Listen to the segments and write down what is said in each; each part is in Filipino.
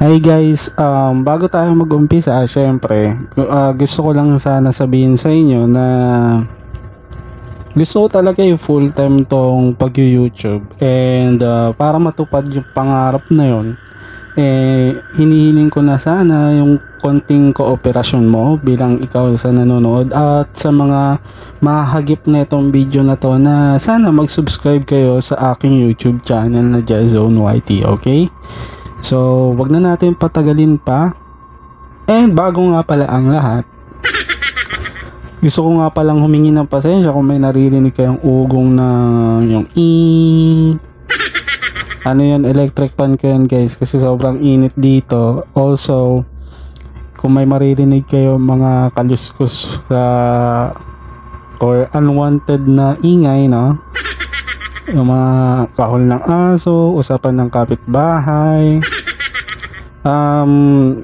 Hi guys, bago tayo mag-umpisa, syempre, gusto ko lang sana sabihin sa inyo na gusto ko talaga yung full time tong pag-YouTube and para matupad yung pangarap na yon, hinihiling ko na sana yung konting kooperasyon mo bilang ikaw sa nanonood at sa mga mahagip na itong video na to na sana mag-subscribe kayo sa aking YouTube channel na Jazzone YT, okay? So, wag na natin patagalin pa. And bago nga pala ang lahat, gusto ko nga palang humingi ng pasensya kung may naririnig kayong ugong na yung ano yan, electric fan ko yan guys, kasi sobrang init dito. Also, kung may maririnig kayo mga kaluskus or unwanted na ingay, no? Yung mga kahol ng aso, usapan ng kapitbahay.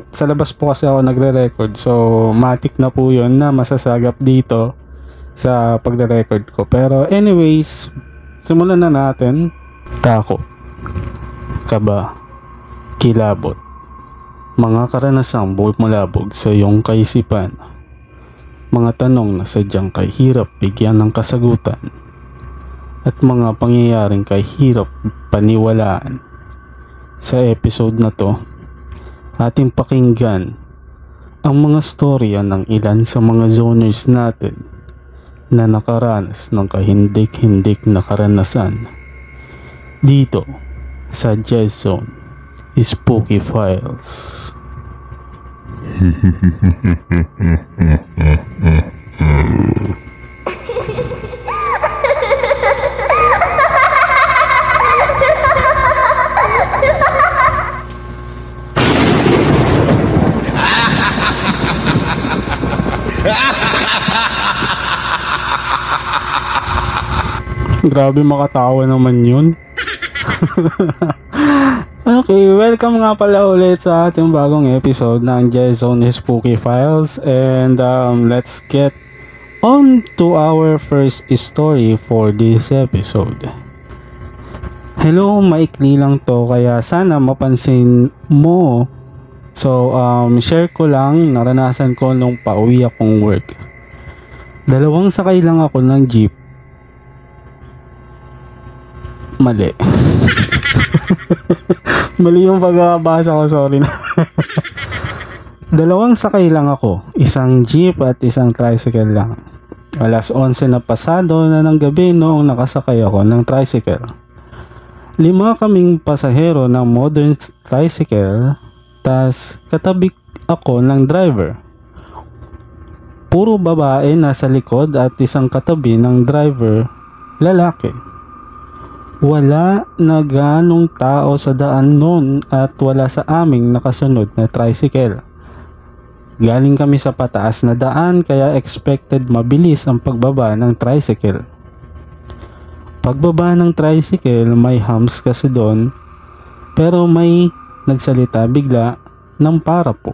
Sa labas po kasi ako nagre-record, so matik na po yun na masasagap dito sa pagre-record ko. Pero anyways, simulan na natin. Takot, kaba, kilabot, mga karanasang bumulabog sa iyong kaisipan, mga tanong na sadyang kay hirap bigyan ng kasagutan, at mga pangyayaring kay hirap paniwalaan. Sa episode na to, ating pakinggan ang mga storya ng ilan sa mga zoners natin na nakaranas ng kahindik-hindik na karanasan dito sa Jazzone Spooky Files. Grabe, makatawa naman yun. Okay, welcome nga pala ulit sa ating bagong episode ng Jazzone Spooky Files. And let's get on to our first story for this episode. Hello, maikli lang to kaya sana mapansin mo. So, share ko lang naranasan ko nung pauwi akong work. Dalawang sakay lang ako ng jeep. Mali. Mali yung pagkakabasa ko, sorry na. Dalawang sakay lang ako, isang jeep at isang tricycle lang. Alas 11 na pasado na ng gabi noong nakasakay ako ng tricycle. 5 kaming pasahero ng modern tricycle, tas katabi ako ng driver. Puro babae nasa likod at isang katabi ng driver, lalaki. Wala na ganong tao sa daan noon at wala sa aming nakasunod na tricycle. Galing kami sa pataas na daan kaya expected mabilis ang pagbaba ng tricycle. Pagbaba ng tricycle may humps kasi doon, pero may nagsalita bigla ng para po.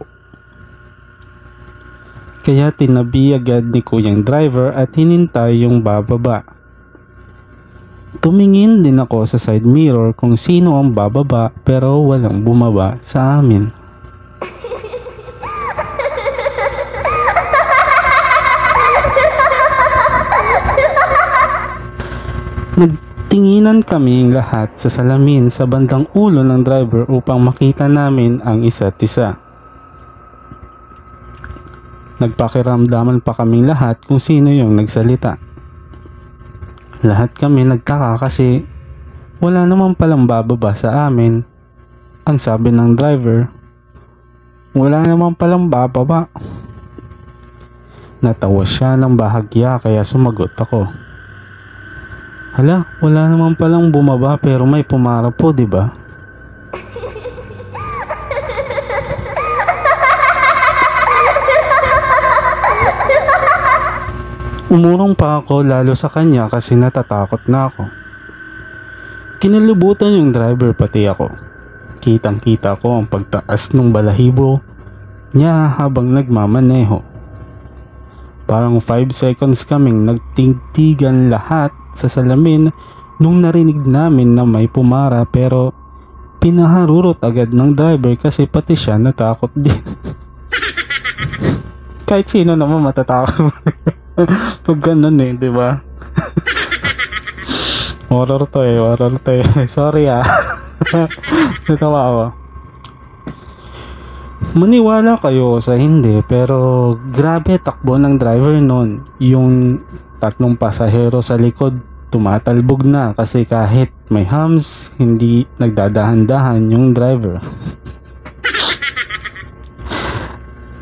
Kaya tinabi agad ni kuyang driver at hinintay yung bababa. Tumingin din ako sa side mirror kung sino ang bababa pero walang bumaba sa amin. Nagtinginan kaming lahat sa salamin sa bandang ulo ng driver upang makita namin ang isa't isa. Nagpakiramdaman pa kaming lahat kung sino yung nagsalita. Lahat kami nagtaka kasi wala naman palang bababa sa amin. Ang sabi ng driver, wala naman palang bababa. Natawa siya ng bahagya kaya sumagot ako. Hala, wala naman palang bumaba pero may pumara po, di ba? Umurong pa ako lalo sa kanya kasi natatakot na ako. Kinalibutan yung driver pati ako. Kitang kita ko ang pagtaas ng balahibo niya habang nagmamaneho. Parang 5 seconds kaming nagtigtigan lahat sa salamin nung narinig namin na may pumara pero pinaharurot agad ng driver kasi pati siya natakot din. Kahit sino naman matatakot pag ganun eh, di ba? Horror to eh. Sorry natawa ako. Maniwala kayo sa hindi, pero grabe takbo ng driver nun. Yung 3 pasahero sa likod tumatalbog na kasi kahit may hams, hindi nagdadahan-dahan yung driver.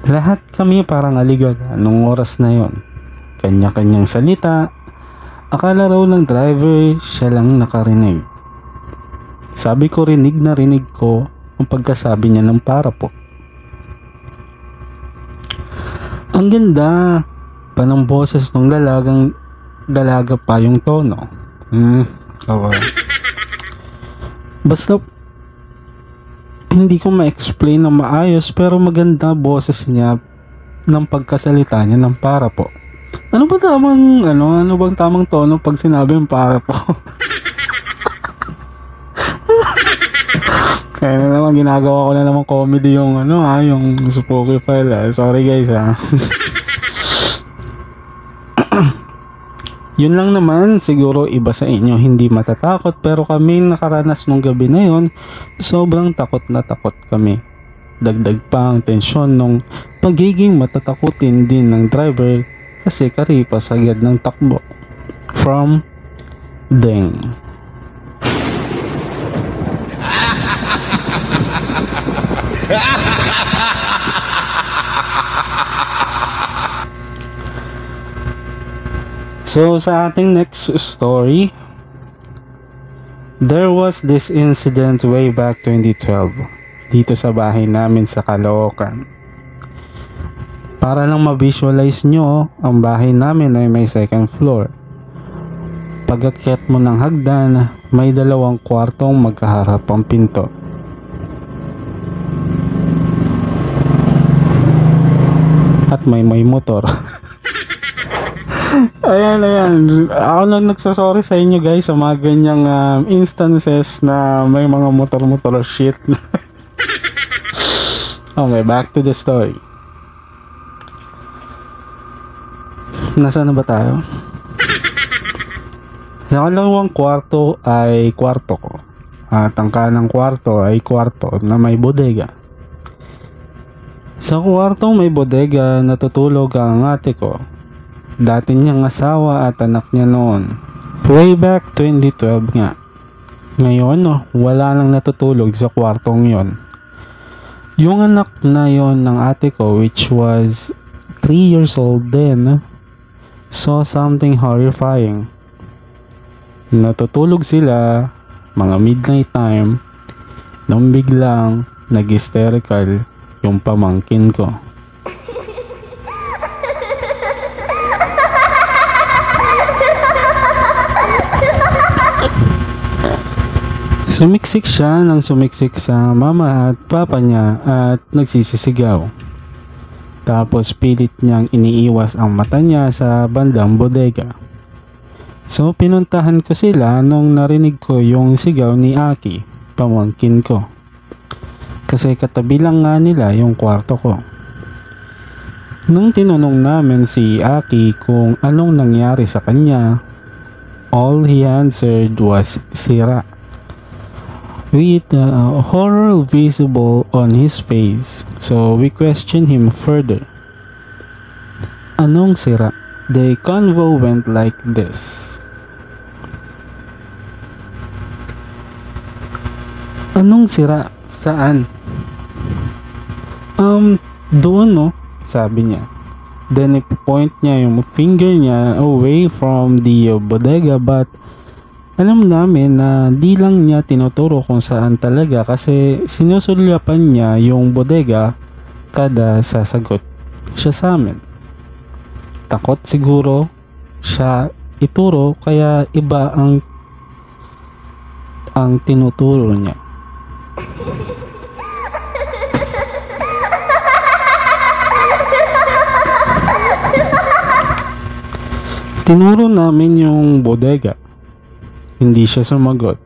Lahat kami parang aligaga nung oras na yon. Kanya-kanyang salita. Akala raw ng driver siya lang nakarinig. Sabi ko rinig ko ang pagkasabi niya ng para po. Ang ganda pa ng boses ng dalaga pa yung tono. Basta hindi ko ma-explain na maayos, pero maganda boses niya ng pagkasalita niya ng para po. Ano bang tamang tono pag sinabi yung para po? Kaya na naman ginagawa ko na naman comedy yung yung spooky file. Sorry guys Yun lang naman, siguro iba sa inyo hindi matatakot, pero kami nakaranas nung gabi na yon, sobrang takot na takot kami. Dagdag pa ang tensyon nung pagiging matatakutin din ng driver kasi karipas agad ng takbo. From Deng. So sa ating next story, there was this incident way back 2012 dito sa bahay namin sa Caloocan. Para lang ma-visualize nyo, ang bahay namin ay may 2nd floor. Pag-akyat mo ng hagdan, may 2 kwartong magkaharap ang pinto. At may motor. Ayan. Ako lang nagsasorry sa inyo guys sa mga ganyang instances na may mga motor shit. Okay, back to the story. Nasaan na ba tayo? Sa 2 kwarto ay kwarto ko. At ang kanang kwarto ay kwarto na may bodega. Sa kwartong may bodega natutulog ang ate ko. Dati niyang asawa at anak niya noon. Way back 2012 nga. Ngayon wala nang natutulog sa kwartong yon. Yung anak na yon ng ate ko, which was 3 years old then, saw something horrifying. Natutulog sila mga midnight time nung biglang nag-hysterical yung pamangkin ko. Sumiksik siya ng sumiksik sa mama at papa niya at nagsisisigaw. Tapos pilit niyang iniiwas ang mata niya sa bandang bodega. So pinuntahan ko sila nung narinig ko yung sigaw ni Aki, pamangkin ko. Kasi katabi lang nga nila yung kwarto ko. Nung tinanong namin si Aki kung anong nangyari sa kanya, all he answered was sira. With horror visible on his face. So we questioned him further. Anong sira? The convo went like this. Anong sira? Saan? Doon sabi niya. Then ipo-point niya yung finger niya away from the bodega, but alam namin na di lang niya tinuturo kung saan talaga kasi sinusulyapan niya yung bodega kada sasagot siya sa amin. Takot siguro siya ituro kaya iba ang tinuturo niya. Tinuro namin yung bodega. Hindi siya sumagot.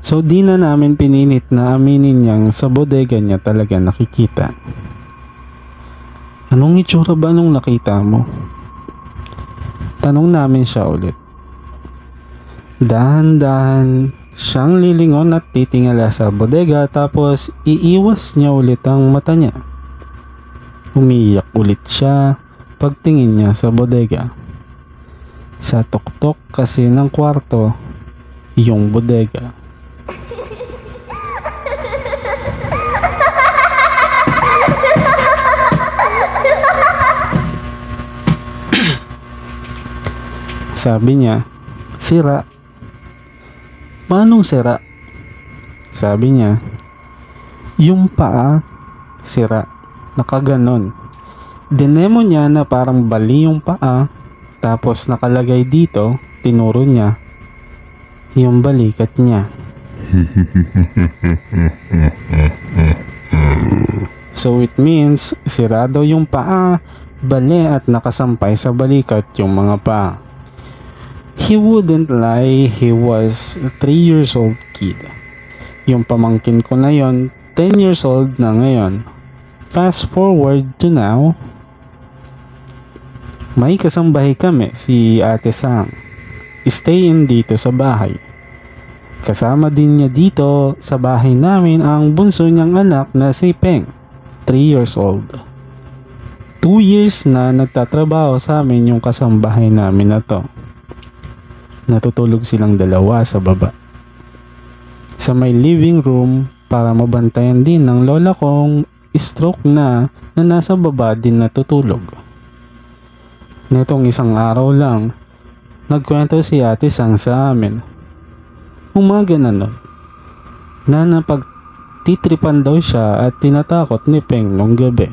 So di na namin pinilit na aminin niyang sa bodega niya talaga nakikita. Anong itsura ba nung nakita mo? Tanong namin siya ulit. Dahan-dahan siyang lilingon at titingala sa bodega tapos iiwas niya ulit ang mata niya. Umiiyak ulit siya pagtingin niya sa bodega. Sa tuktok kasi ng kwarto yung bodega. Sabi niya, sira. Paanong sira? Sabi niya, yung paa, sira. Nakaganon. Dinemo niya na parang bali yung paa, tapos nakalagay dito, tinuro niya, yung balikat niya. So it means, sirado yung paa, bali at nakasampay sa balikat yung mga paa. He wouldn't lie, he was a 3 years old kid. Yung pamangkin ko na yon, 10 years old na ngayon. Fast forward to now, may kasambahay kami, si Ate Sang. Stay in dito sa bahay. Kasama din niya dito sa bahay namin ang bunso niyang anak na si Peng, 3 years old. 2 years na nagtatrabaho sa amin yung kasambahay namin na to. Natutulog silang dalawa sa baba. Sa may living room para mabantayan din ng lola kong stroke na nasa baba din natutulog. Netong isang araw lang, nagkwento si Ate Sang sa amin. Umaga na nun, na napagtitripan daw siya at tinatakot ni Peng nung gabi.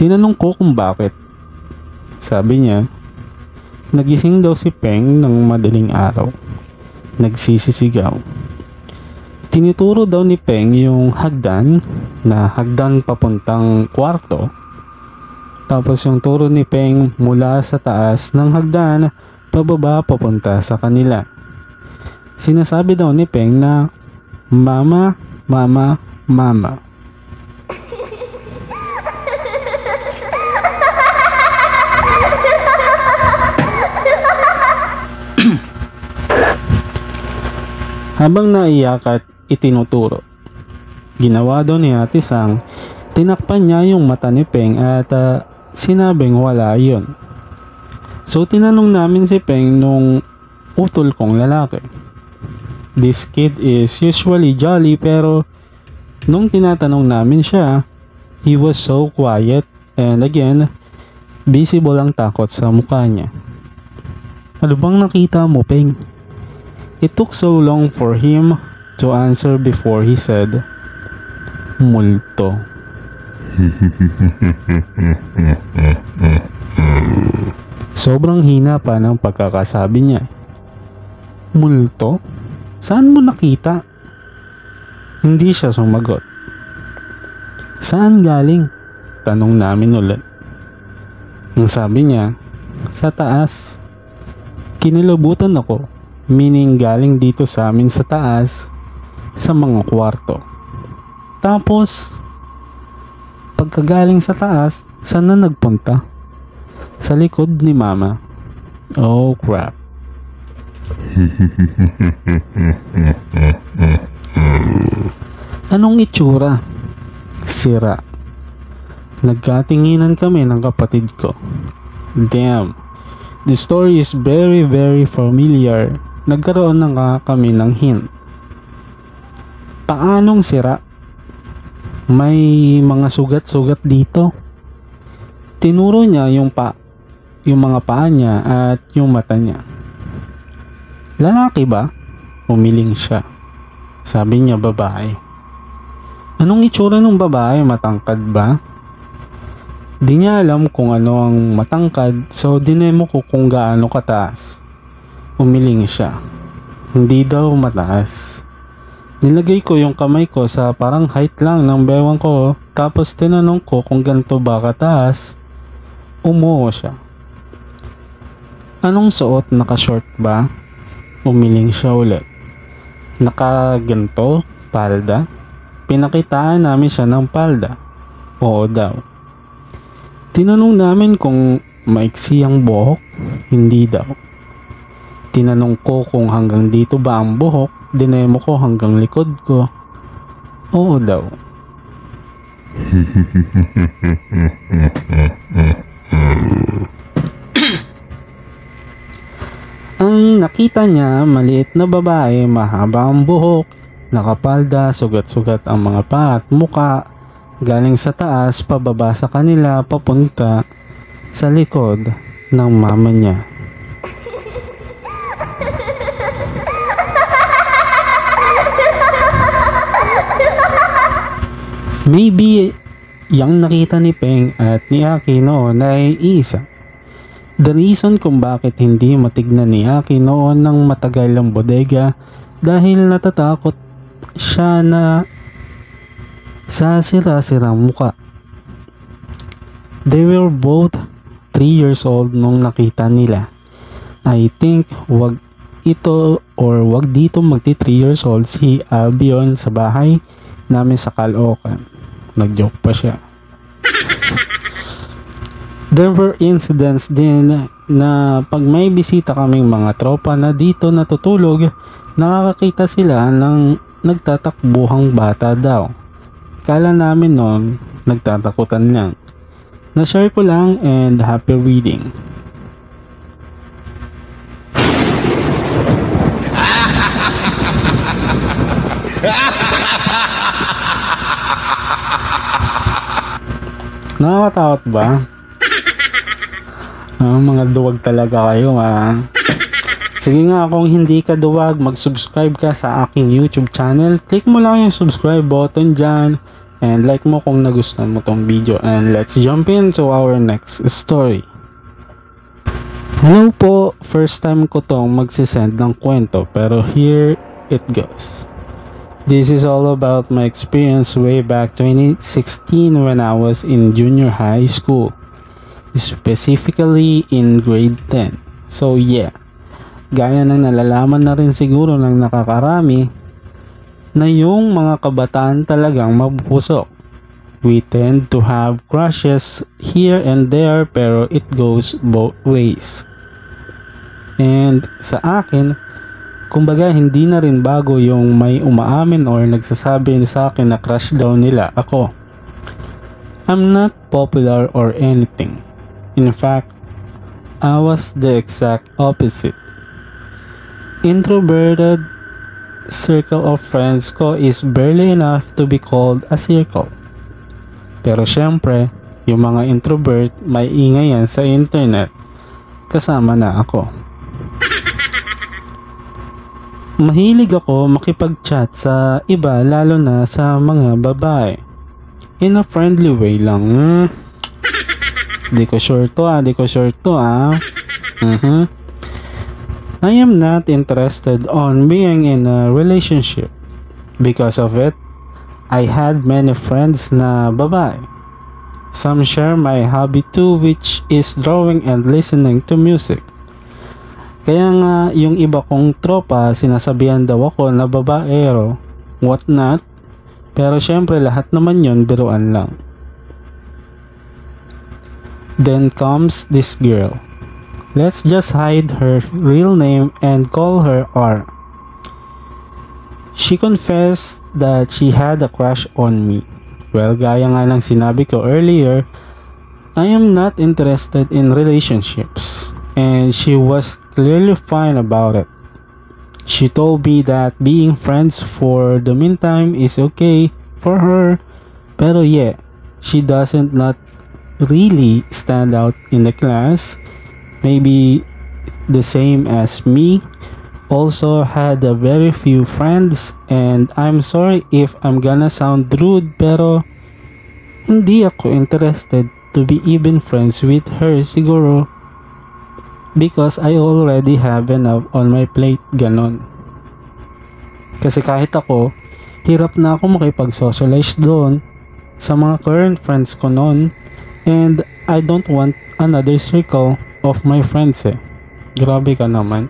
Tinanong ko kung bakit. Sabi niya, nagising daw si Peng ng madaling araw. Nagsisisigaw. Tinuturo daw ni Peng yung hagdan papuntang kwarto. Tapos yung turo ni Peng mula sa taas ng hagdan pababa papunta sa kanila. Sinasabi daw ni Peng na mama, mama, mama. Habang naiyak at itinuturo, ginawa daw ni Ate Sang, tinakpan niya yung mata ni Peng at sinabing wala yun. So tinanong namin si Peng nung utol kong lalaki. This kid is usually jolly pero nung tinatanong namin siya, he was so quiet and again, visible ang takot sa mukha niya. Ano bang nakita mo, Peng? It took so long for him to answer before he said, multo. Sobrang hina pa ng pagkakasabi niya. Multo? Saan mo nakita? Hindi siya sumagot. Saan galing? Tanong namin ulit. Ang sabi niya, sa taas. Kinilabutan ako. Meaning galing dito sa amin sa taas, sa mga kwarto. Tapos, pagkagaling sa taas, saan na nagpunta? Sa likod ni mama. Oh crap. Anong itsura? Sira. Nagkatinginan kami ng kapatid ko. Damn. The story is very very familiar. Nagkaroon na nga kami ng hint. Paanong sira? May mga sugat-sugat dito. Tinuro niya yung mga paa niya at yung mata niya. Lalaki ba? Umiling siya. Sabi niya babae. Anong itsura ng babae? Matangkad ba? Di niya alam kung ano ang matangkad, so dinemo ko kung gaano kataas. Umiling siya. Hindi daw mataas. Nilagay ko yung kamay ko sa parang height lang ng bewang ko, tapos tinanong ko kung ganito ba kataas. Umuo siya. Anong suot? Naka-short ba? Umiling siya ulit. nakaganto, palda. Pinakitaan namin siya ng palda. Oo daw. Tinanong namin kung maiksi ang buhok, hindi daw. Tinanong ko kung hanggang dito ba ang buhok, dinemo ko hanggang likod ko. Oo daw. Ang nakita niya, maliit na babae, mahaba ang buhok, nakapalda, sugat-sugat ang mga paa at muka, galing sa taas pababa sa kanila papunta sa likod ng mama niya. Maybe yung nakita ni Peng at ni Aki noon ay isa. The reason kung bakit hindi matignan ni Aki noon ng matagal ang bodega dahil natatakot siya na sa sira-sirang muka. They were both 3 years old nung nakita nila. I think wag ito or wag dito magti 3 years old si Albion sa bahay namin sa Caloocan. Nag-joke pa siya. There were incidents din na pag may bisita kaming mga tropa na dito natutulog, nakakakita sila ng nagtatakbuhang bata daw. Kala namin noon, nagtatakutan lang. Na-share ko lang and happy reading. Nakakatakot ba? Mga duwag talaga kayo Sige nga, kung hindi ka duwag, mag-subscribe ka sa aking YouTube channel. Click mo lang yung subscribe button dyan and like mo kung nagustuhan mo tong video. And let's jump into our next story. Hello po, first time ko tong magsisend ng kwento pero here it goes. This is all about my experience way back 2016 when I was in junior high school. Specifically in grade 10. So yeah, gaya ng nalalaman na rin siguro ng nakakarami na yung mga kabataan talagang mapupusok. We tend to have crushes here and there pero it goes both ways. And sa akin, kumbaga hindi na rin bago yung may umaamin or nagsasabi sa akin na crush daw nila ako. I'm not popular or anything. In fact, I was the exact opposite. Introverted circle of friends ko is barely enough to be called a circle. Pero syempre, yung mga introvert may ingay yan sa internet. Kasama na ako. Mahilig ako makipag-chat sa iba lalo na sa mga babae. In a friendly way lang. Di ko sure to I am not interested on being in a relationship. Because of it, I had many friends na babae. Some share my hobby too, which is drawing and listening to music. Kaya nga yung iba kong tropa sinasabihan daw ako na babaero, what not? Pero syempre lahat naman yon biruan lang. Then comes this girl. Let's just hide her real name and call her R. She confessed that she had a crush on me. Well, gaya nga ng sinabi ko earlier, I am not interested in relationships. And she was clearly fine about it. She told me that being friends for the meantime is okay for her. Pero yeah, she doesn't not really stand out in the class. Maybe the same as me. Also had a very few friends and I'm sorry if I'm gonna sound rude pero hindi ako interested to be even friends with her siguro because I already have enough on my plate, ganon. Kasi kahit ako, hirap na ako makipag-socialize doon sa mga current friends ko noon and I don't want another circle of my friends Grabe ka naman.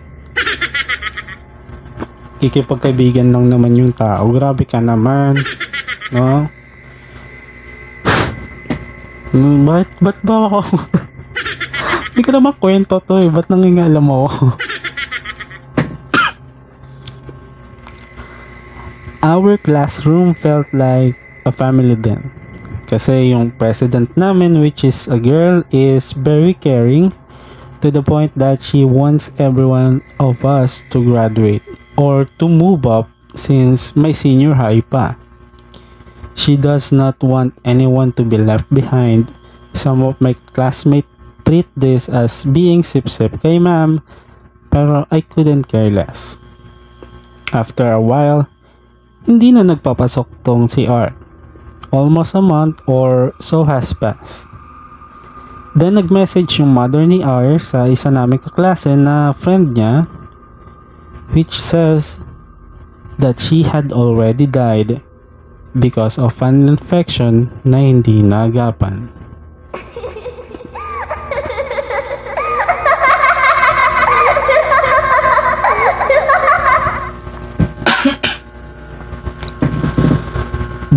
kikipagkaibigan lang naman yung tao. Grabe ka naman, no? Ba't ba ako? Hindi ko naman kwento to eh. Ba't nangingalam mo? Our classroom felt like a family then. Kasi yung president namin, which is a girl, is very caring to the point that she wants everyone of us to graduate or to move up since may senior high pa. She does not want anyone to be left behind. Some of my classmates treat this as being sip-sip kay ma'am, pero I couldn't care less. After a while, hindi na nagpapasok tong si R. Almost a month or so has passed. Then nag-message yung mother ni R sa isa naming kaklase na friend niya, which says that she had already died because of an infection na hindi naagapan.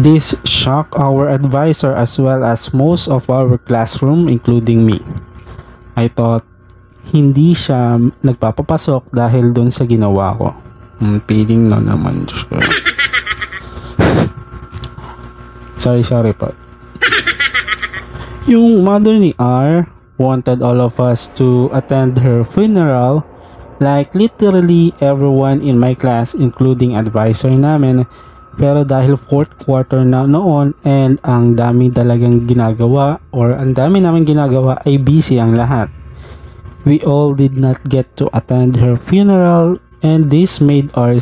This shocked our advisor as well as most of our classroom, including me. I thought hindi siya nagpapapasok dahil dun sa ginawa ko. Feeling na naman siya. Sorry po. Yung mother ni R wanted all of us to attend her funeral, like literally everyone in my class including advisor namin. Pero dahil fourth quarter na noon and ang dami talagang ginagawa or ang dami namin ginagawa ay busy ang lahat. We all did not get to attend her funeral and this made our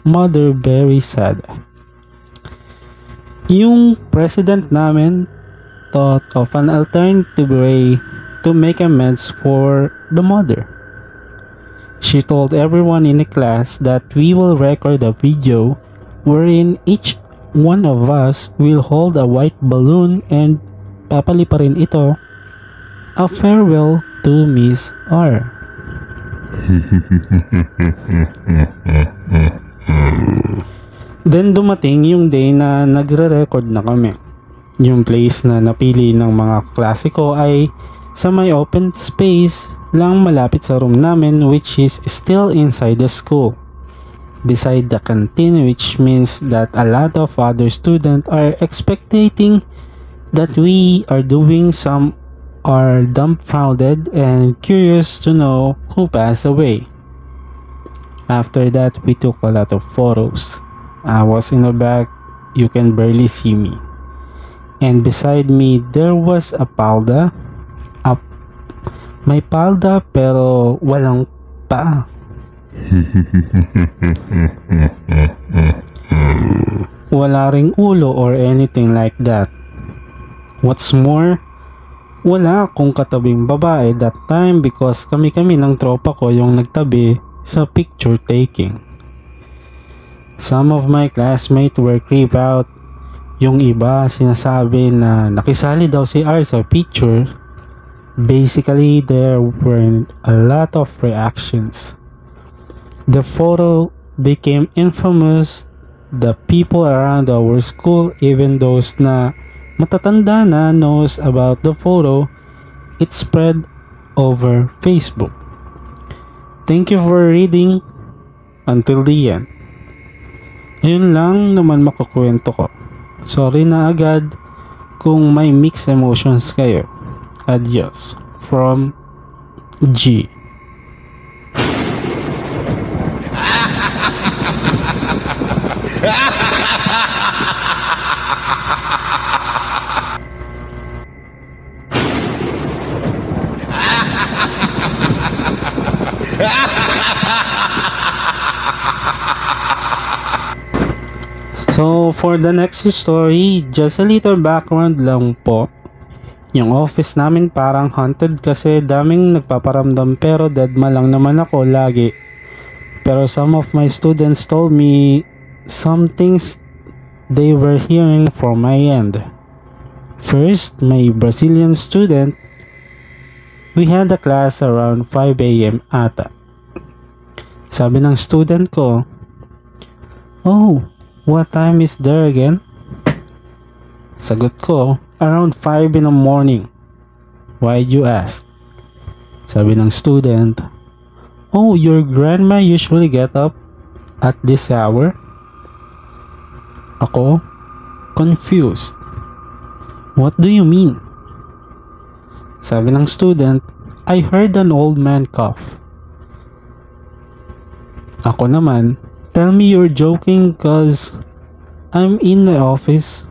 mother very sad. Yung president namin thought of an alternative way to make amends for the mother. She told everyone in the class that we will record a video wherein each one of us will hold a white balloon and papaliparin ito, a farewell to Miss R. Then dumating yung day na nagre-record na kami. Yung place na napili ng mga klase ko ay sa may open space lang malapit sa room namin, which is still inside the school. Beside the canteen, which means that a lot of other students are expecting that we are doing some are dumbfounded and curious to know who passed away. After that, we took a lot of photos. I was in the back, you can barely see me. And beside me, there was a palda. May palda pero walang paa. Wala ring ulo or anything like that. What's more, wala akong katabing babae that time because kami-kami ng tropa ko yung nagtabi sa picture taking. Some of my classmates were creeped out. Yung iba sinasabi na nakisali daw si R sa picture. Basically, there were a lot of reactions. The photo became infamous. The people around our school, even those na matatanda na, knows about the photo. It spread over Facebook. Thank you for reading until the end. Ayun lang naman makakwento ko. Sorry na agad kung may mixed emotions kayo. Adios from G. So for the next story, just a little background lang po. Yung office namin parang haunted kasi daming nagpaparamdam pero deadma lang naman ako lagi. Pero some of my students told me some things they were hearing from my end. First, my Brazilian student, we had a class around 5 AM ata. Sabi ng student ko, Oh, what time is there again? Sagot ko, around 5 in the morning. Why'd you ask? Sabi ng student, oh, your grandma usually get up at this hour? Ako, confused. What do you mean? Sabi ng student, I heard an old man cough. Ako naman, tell me you're joking cause I'm in the office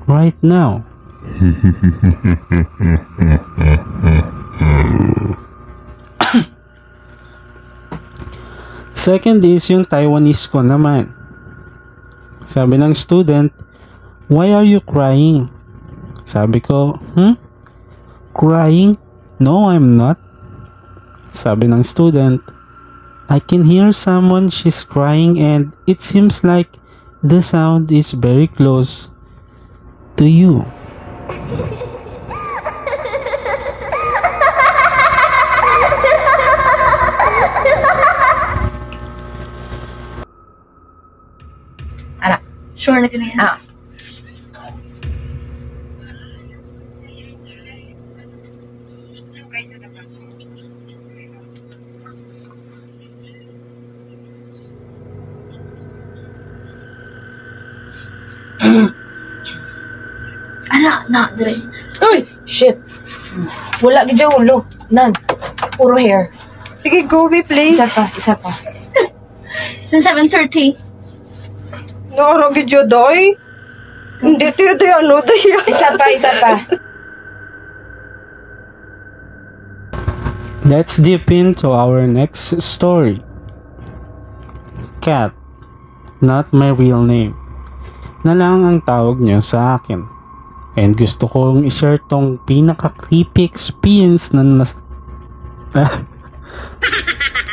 right now. Second is yung Taiwanese ko naman. Sabi ng student, why are you crying? Sabi ko, crying? No, I'm not. Sabi ng student, I can hear someone, she's crying and it seems like the sound is very close to you. Sure na ganyan. Na, dire. Uy! Shit! Wala ka dyan ulo. Nan. Puro hair. Sige, go away, please. Isa pa. So, 7:30. Naragid yun, day. Hindi tayo ano, day. Isa pa. Let's dip into our next story. Cat, not my real name, na lang ang tawag niyo sa akin. And gusto kong i-share tong pinaka-creepy experience na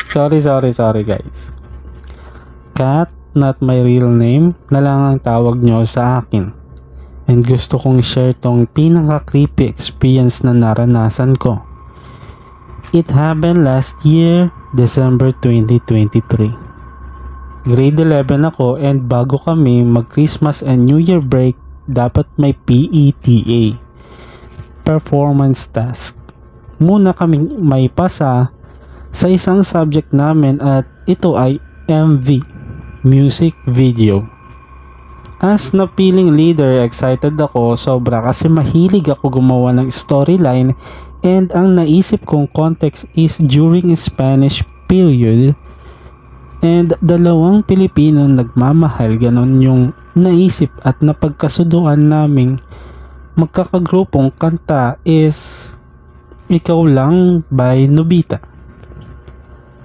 Sorry guys. Cat, not my real name, na lang ang tawag nyo sa akin. And gusto kong i-share tong pinaka-creepy experience na naranasan ko. It happened last year, December 2023. Grade 11 ako and bago kami mag-Christmas and New Year break, dapat may PETA, performance task. Muna kaming may pasa sa isang subject namin at ito ay MV, music video. As napiling leader, excited ako sobra kasi mahilig ako gumawa ng storyline and ang naisip kong context is during Spanish period and dalawang Pilipino nagmamahal, ganon yung naisip at napagkasuduan naming magkakagrupong kanta is Ikaw Lang by Nobita.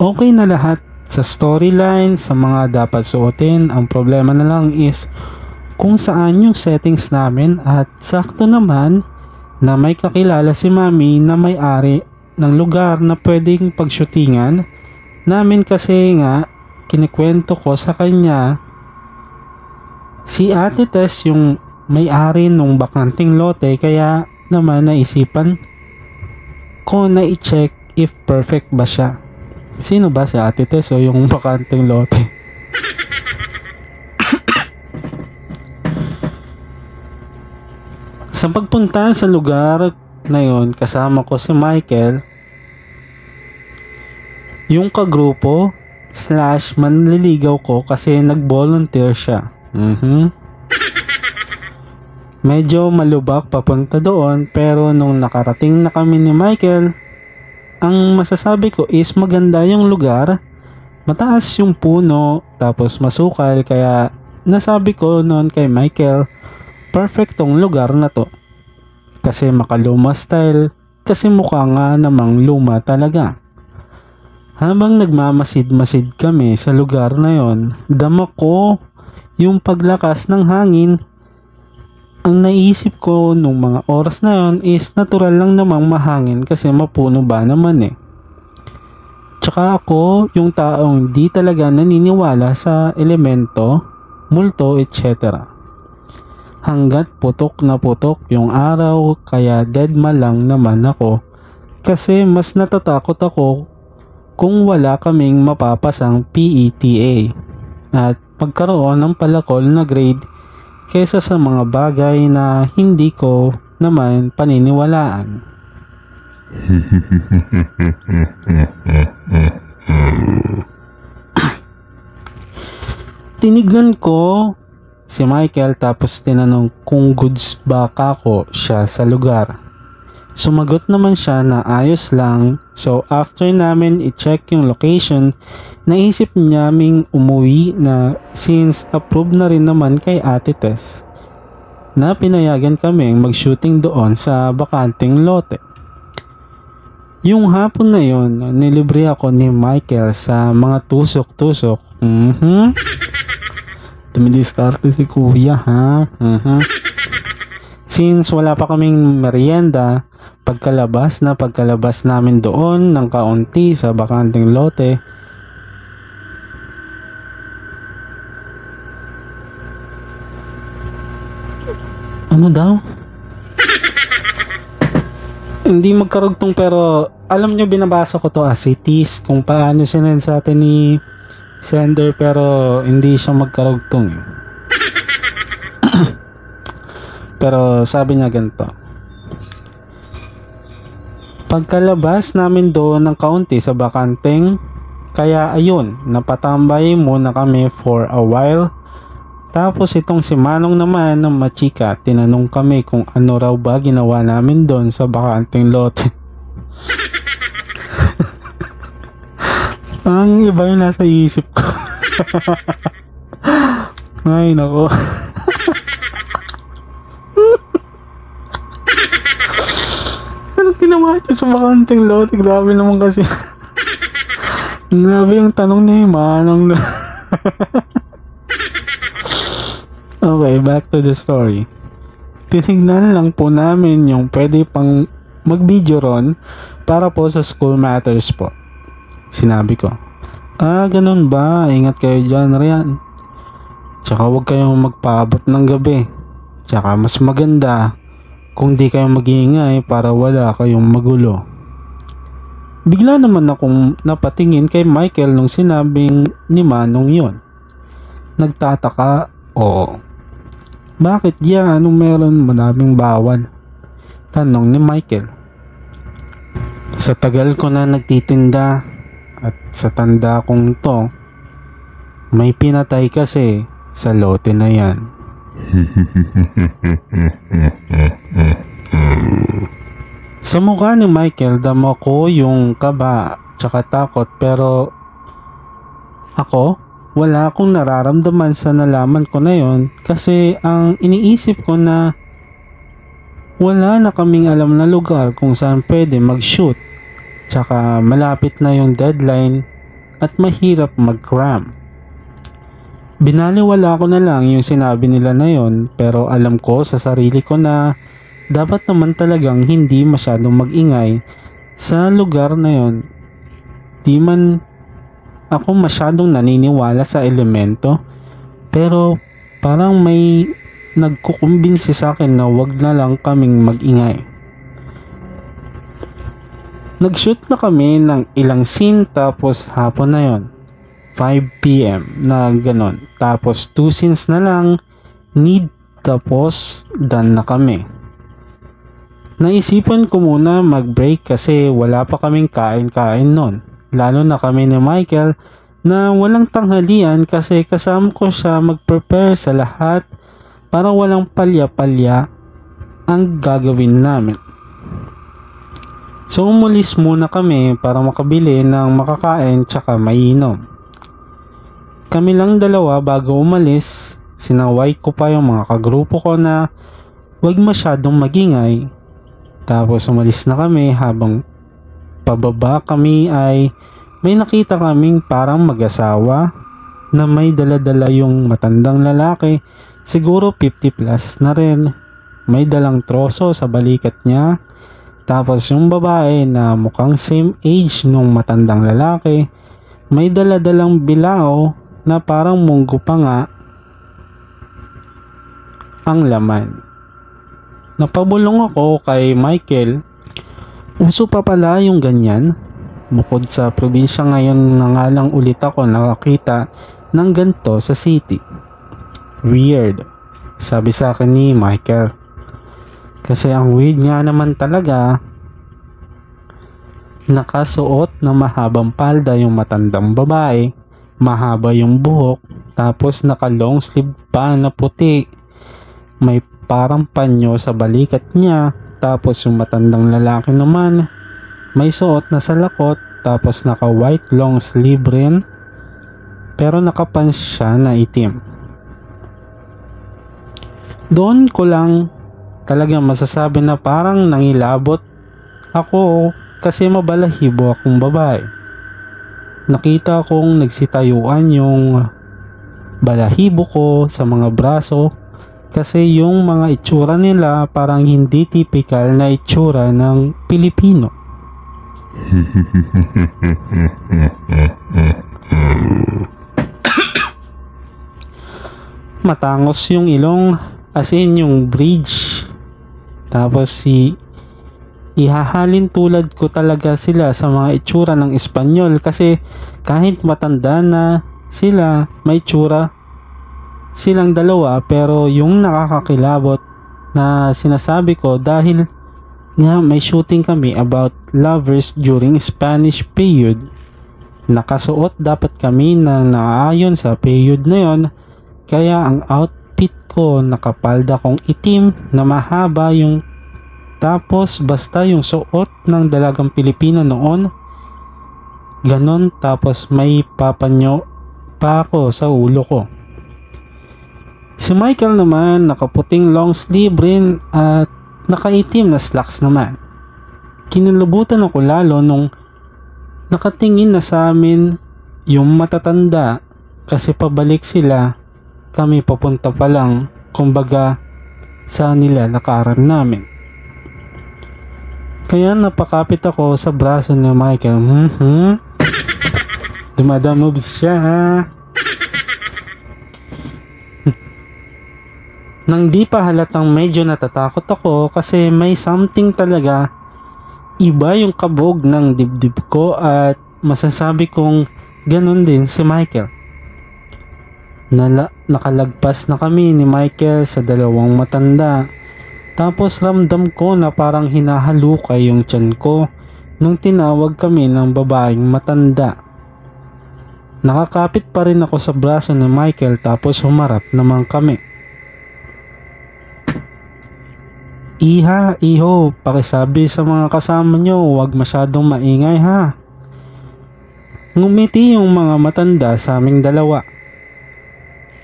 Okay na lahat sa storyline, sa mga dapat suotin. Ang problema na lang is kung saan yung settings namin at sakto naman na may kakilala si Mami na may-ari ng lugar na pwedeng pagshootingan namin kasi nga kinikwento ko sa kanya si Ate Tess yung may-ari nung bakanting lote kaya naman naisipan ko na i-check if perfect ba siya. Sino ba si Ate Tess o yung bakanting lote? Sa pagpunta sa lugar na yon, kasama ko si Michael, yung kagrupo / manliligaw ko kasi nag-volunteer siya. Medyo malubak papunta doon pero nung nakarating na kami ni Michael, ang masasabi ko is maganda yung lugar, mataas yung puno tapos masukal kaya nasabi ko noon kay Michael, perfectong lugar na to. Kasi makaluma style, kasi mukha nga namang luma talaga. Habang nagmamasid-masid kami sa lugar na yon, dama ko yung paglakas ng hangin. Ang naisip ko nung mga oras na yon is natural lang namang mahangin kasi mapuno ba naman eh. Tsaka ako yung taong di talaga naniniwala sa elemento, multo, etc. Hanggat putok na putok yung araw kaya deadma lang naman ako kasi mas natatakot ako kung wala kaming mapapasang PETA. At magkaroon ng palakol na grade kaysa sa mga bagay na hindi ko naman paniniwalaan. Tinignan ko si Michael tapos tinanong kung goods ba ako siya sa lugar. Sumagot naman siya na ayos lang. So after namin i-check yung location, naisip naming umuwi na since approved na rin naman kay Ate Tess na pinayagan kaming mag-shooting doon sa bakanting lote. Yung hapon na yon, nilibre ako ni Michael sa mga tusok-tusok. Tumidiskarte si kuya ha. Since wala pa kaming merienda, pagkalabas namin doon ng kaunti sa bakanting lote, ano daw? Hindi magkarugtong pero alam nyo binabasa ko to as it is kung paano sinend sa atin ni sender pero hindi siya magkarugtong eh. Pero sabi niya ganito. Pagkalabas namin doon ng kaunti sa bakanteng, kaya ayun, napatambay muna kami for a while. Tapos itong si Manong naman ng machika, tinanong kami kung ano raw ba ginawa namin doon sa bakanting lote. Ang iba yung nasa isip ko. Ay nako. Anong ginawa niyo sa bakanting lote? Grabe naman kasi. Grabe yung tanong ni Manong. Okay, back to the story. Tinignan lang po namin yung pwede pang mag-video ron para po sa school matters po. Sinabi ko, ganun ba? Ingat kayo dyan, Rian. Tsaka huwag kayong magpaabot ng gabi. Tsaka mas maganda kung di kayo mag-iingay para wala kayong magulo. Bigla naman akong napatingin kay Michael nung sinabing ni Manong yun. Nagtataka, oo. Bakit yan? Anong meron? Maraming bawal. Tanong ni Michael. Sa tagal ko na nagtitinda at sa tanda kong to, may pinatay kasi sa lote na yan. Sa mukha ni Michael, damo ko yung kaba tsaka takot pero ako, wala akong nararamdaman sa nalaman ko na yon kasi ang iniisip ko na wala na kaming alam na lugar kung saan pwede mag-shoot tsaka malapit na yung deadline at mahirap mag-cram. Binaliwala ko na lang yung sinabi nila na yon pero alam ko sa sarili ko na dapat naman talagang hindi masyadong mag-ingay sa lugar na yon. Di man ako masyadong naniniwala sa elemento pero parang may nagkukumbinsi sa akin na wag na lang kaming mag-ingay. Nag-shoot na kami ng ilang scene tapos hapon na yon, 5 PM na ganon. Tapos 2 scenes na lang need tapos done na kami. Naisipan ko muna mag-break kasi wala pa kaming kain-kain nun. Lalo na kami ni Michael na walang tanghalian kasi kasama ko siya mag-prepare sa lahat para walang palya-palya ang gagawin namin. So umulis muna kami para makabili ng makakain tsaka mainom. Kami lang dalawa bago umalis, sinaway ko pa yung mga kagrupo ko na wag masyadong magingay. Tapos umalis na kami habang pababa kami ay may nakita kaming parang mag-asawa na may dala-dala yung matandang lalaki, siguro 50 plus na rin. May dalang troso sa balikat niya. Tapos yung babae na mukhang same age nung matandang lalaki, may dala-dalang bilao na parang munggo pa nga ang laman. Napabulong ako kay Michael. Uso pa pala yung ganyan. Bukod sa probinsya ngayon na nga lang ulit ako nakakita ng ganito sa city. Weird, sabi sa akin ni Michael. Kasi ang weird nga naman talaga, nakasuot ng mahabang palda yung matandang babae, mahaba yung buhok, tapos naka long sleeve pa na puti. May parang panyo sa balikat niya, tapos yung matandang lalaki naman, may suot na salakot, tapos naka white long sleeve rin, pero nakapants siya na itim. Doon ko lang talagang masasabi na parang nangilabot ako kasi mabalahibo akong babae. Nakita kong nagsitayuan yung balahibo ko sa mga braso kasi yung mga itsura nila parang hindi typical na itsura ng Pilipino. Matangos yung ilong, as in yung bridge. Tapos ihahalin tulad ko talaga sila sa mga itsura ng Espanyol kasi kahit matanda na sila, may itsura silang dalawa, pero yung nakakakilabot na sinasabi ko dahil nga may shooting kami about lovers during Spanish period. Nakasuot dapat kami na naayon sa period na yon, kaya ang outfit ko nakapalda kong itim na mahaba yung, tapos basta yung suot ng dalagang Pilipina noon ganon, tapos may papanyo pa ako sa ulo ko. Si Michael naman nakaputing long sleeve rin at nakaitim na slacks naman. Kinalabutan ako lalo nung nakatingin na sa amin yung matatanda kasi pabalik sila, kami papunta pa lang, kumbaga sa nilalakaran namin. Kaya napakapit ako sa braso ni Michael. Dumadamoves siya ha. Nang di pa halatang medyo natatakot ako kasi may something talaga, iba yung kabog ng dibdib ko at masasabi kong ganun din si Michael. Nakalagpas na kami ni Michael sa dalawang matanda. Tapos ramdam ko na parang hinahalukay yung tiyan ko nung tinawag kami ng babaeng matanda. Nakakapit pa rin ako sa braso ni Michael tapos humarap naman kami. Iha, iho, pakisabi sa mga kasama nyo, huwag masyadong maingay ha. Ngumiti yung mga matanda sa aming dalawa.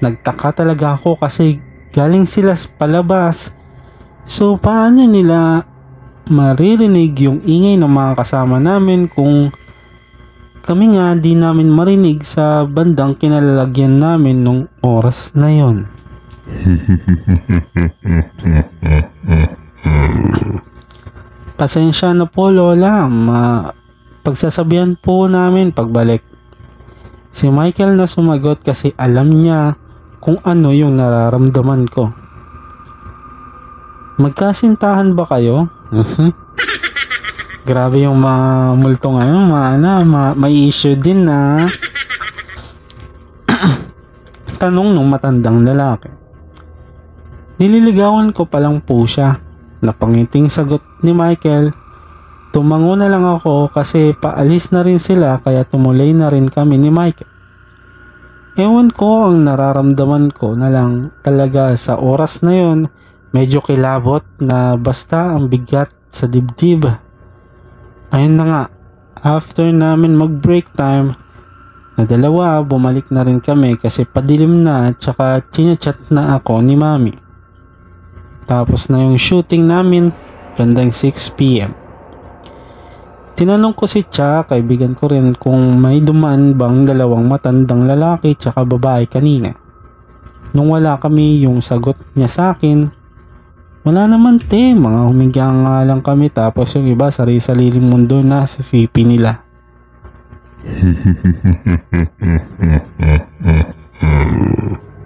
Nagtaka talaga ako kasi galing sila sa palabas. So paano nila maririnig yung ingay ng mga kasama namin kung kami nga di namin marinig sa bandang kinalalagyan namin nung oras na yon. Pasensya na po Lola, pagsasabihan po namin pagbalik. Si Michael na sumagot kasi alam niya kung ano yung nararamdaman ko. Magkasintahan ba kayo? Grabe yung mga multo ngayon, may issue din na tanong ng matandang lalaki. Nililigawan ko pa lang po siya. Napangiting sagot ni Michael. Tumango na lang ako kasi paalis na rin sila kaya tumuloy na rin kami ni Michael. Ewan ko, ang nararamdaman ko na lang talaga sa oras na yon, medyo kilabot na basta ang bigat sa dibdib. Ayun na nga, after namin mag break time na dalawa, bumalik na rin kami kasi padilim na at saka chinachat na ako ni Mami. Tapos na yung shooting namin, bandang 6 PM. Tinanong ko si Cha, kaibigan ko rin, kung may dumaan bang dalawang matandang lalaki tsaka babae kanina. Nung wala kami, yung sagot niya sa akin, wala naman te, mga humiga nga lang kami tapos yung iba sarili-sariling mundo na sa sipi nila.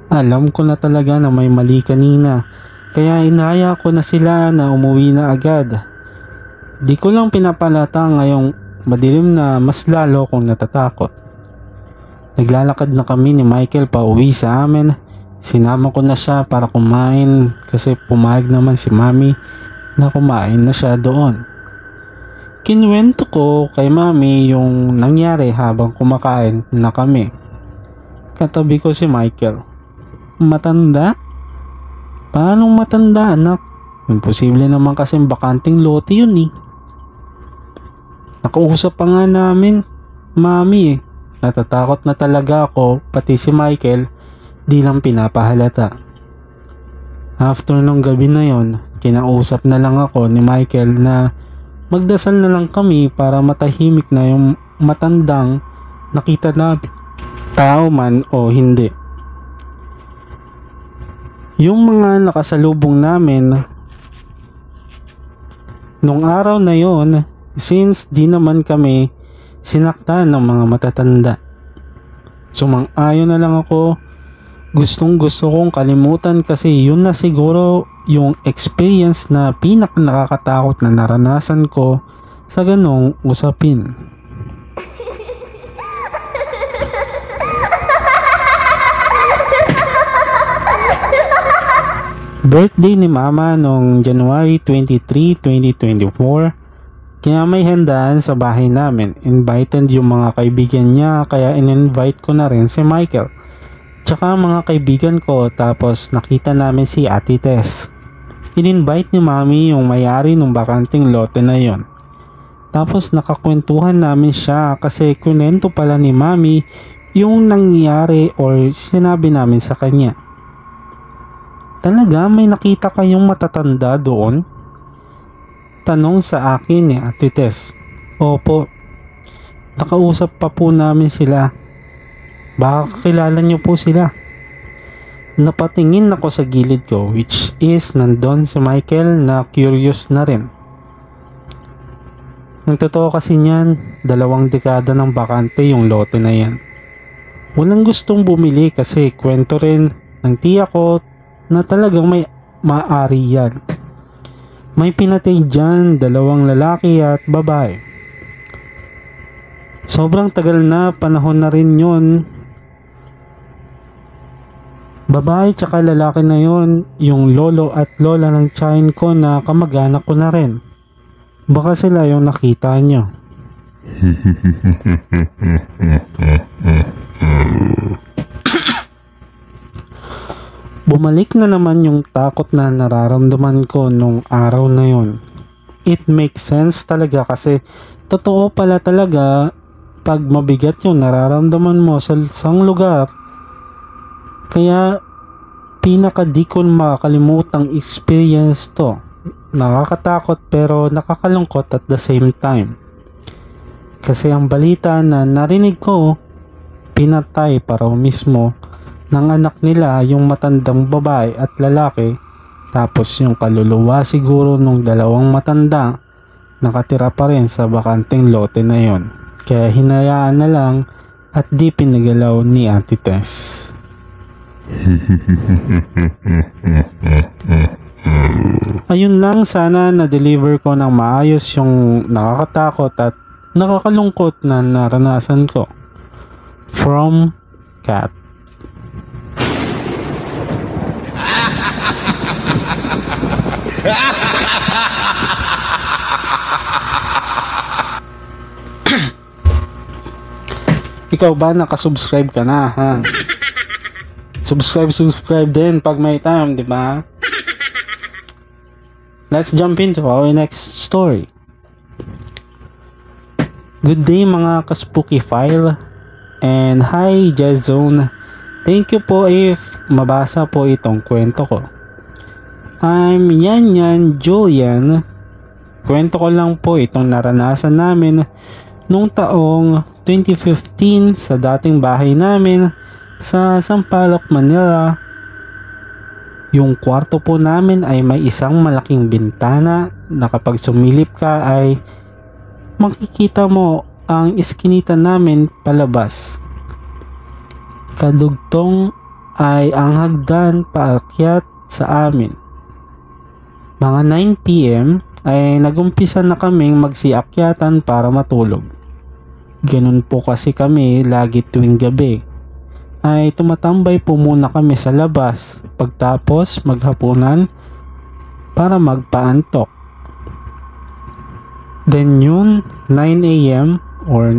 Alam ko na talaga na may mali kanina, kaya inaya ko na sila na umuwi na agad. Di ko lang pinapalata ngayong madilim na mas lalo kong natatakot. Naglalakad na kami ni Michael pa uwi sa amin. Sinama ko na siya para kumain kasi pumayag naman si Mami na kumain na siya doon. Kinuwento ko kay Mami yung nangyari habang kumakain na kami. Katabi ko si Michael. Matanda? Paano matanda, anak? Imposible naman kasi bakanting lote yun eh. Nakausap pa nga namin, Mami eh. Natatakot na talaga ako, pati si Michael, di lang pinapahalata. After nung gabi na yon, kinausap na lang ako ni Michael na magdasal na lang kami para matahimik na yung matandang nakita namin, tao man o hindi. Yung mga nakasalubong namin nung araw na yon, since di naman kami sinaktan ng mga matatanda, sumang-ayon na lang ako. Gustong gusto kong kalimutan kasi yun na siguro yung experience na pinak nakakatakot na naranasan ko sa ganong usapin. Birthday ni Mama noong January 23, 2024. Kaya may handaan sa bahay namin. Invited yung mga kaibigan niya, kaya in-invite ko na rin si Michael. Tsaka mga kaibigan ko, tapos nakita namin si Ate Tess. In-invite ni Mami yung may-ari ng bakanting lote na yon. Tapos nakakwentuhan namin siya kasi kunento pala ni Mami yung nangyari or sinabi namin sa kanya. Talaga may nakita kayong matatanda doon? Tanong sa akin ni Ate Tess. Opo. Nakausap pa po namin sila. Baka kakilala niyo po sila. Napatingin ako sa gilid ko, which is nandun si Michael na curious na rin. Ang totoo kasi niyan, 2 dekada ng bakante yung lote na yan. Walang gustong bumili kasi kwento rin ng tiya ko na talagang may maari yan. May pinatay dyan, 2 lalaki at babae. Sobrang tagal na panahon na rin yun. Babae tsaka lalaki na yun, yung lolo at lola ng tiyahin ko na kamag-anak ko na rin. Baka sila yung nakita nyo. Bumalik na naman yung takot na nararamdaman ko nung araw na yun. It makes sense talaga kasi totoo pala talaga pag mabigat yung nararamdaman mo sa isang lugar. Kaya pinaka di ko makakalimutang experience to. Nakakatakot pero nakakalungkot at the same time. Kasi ang balita na narinig ko, pinatay para mismo ng anak nila yung matandang babae at lalaki, tapos yung kaluluwa siguro nung 2 matanda nakatira pa rin sa bakanting lote na yon. Kaya hinayaan na lang at di pinagalaw ni Ate Tess. Ayun lang, sana na-deliver ko ng maayos yung nakakatakot at nakakalungkot na naranasan ko. From Kat. Ikaw ba nakasubscribe ka na, ha? Subscribe din pag may time, di ba? Let's jump into our next story. Good day mga ka-spooky file, and hi Jazzone. Thank you po if mabasa po itong kwento ko. I'm Yan Julian. Kwento ko lang po itong naranasan namin nung taong 2015 sa dating bahay namin sa Sampaloc, Manila. Yung kwarto po namin ay may isang malaking bintana na kapag sumilip ka ay makikita mo ang iskinita namin palabas. Kadugtong ay ang hagdan paakyat sa amin. Mga 9 PM ay nagumpisa na kaming magsiakyatan para matulog. ganun po kasi kami lagi tuwing gabi, ay tumatambay po muna kami sa labas pagtapos maghapunan para magpaantok. Then yun, 9 a.m. or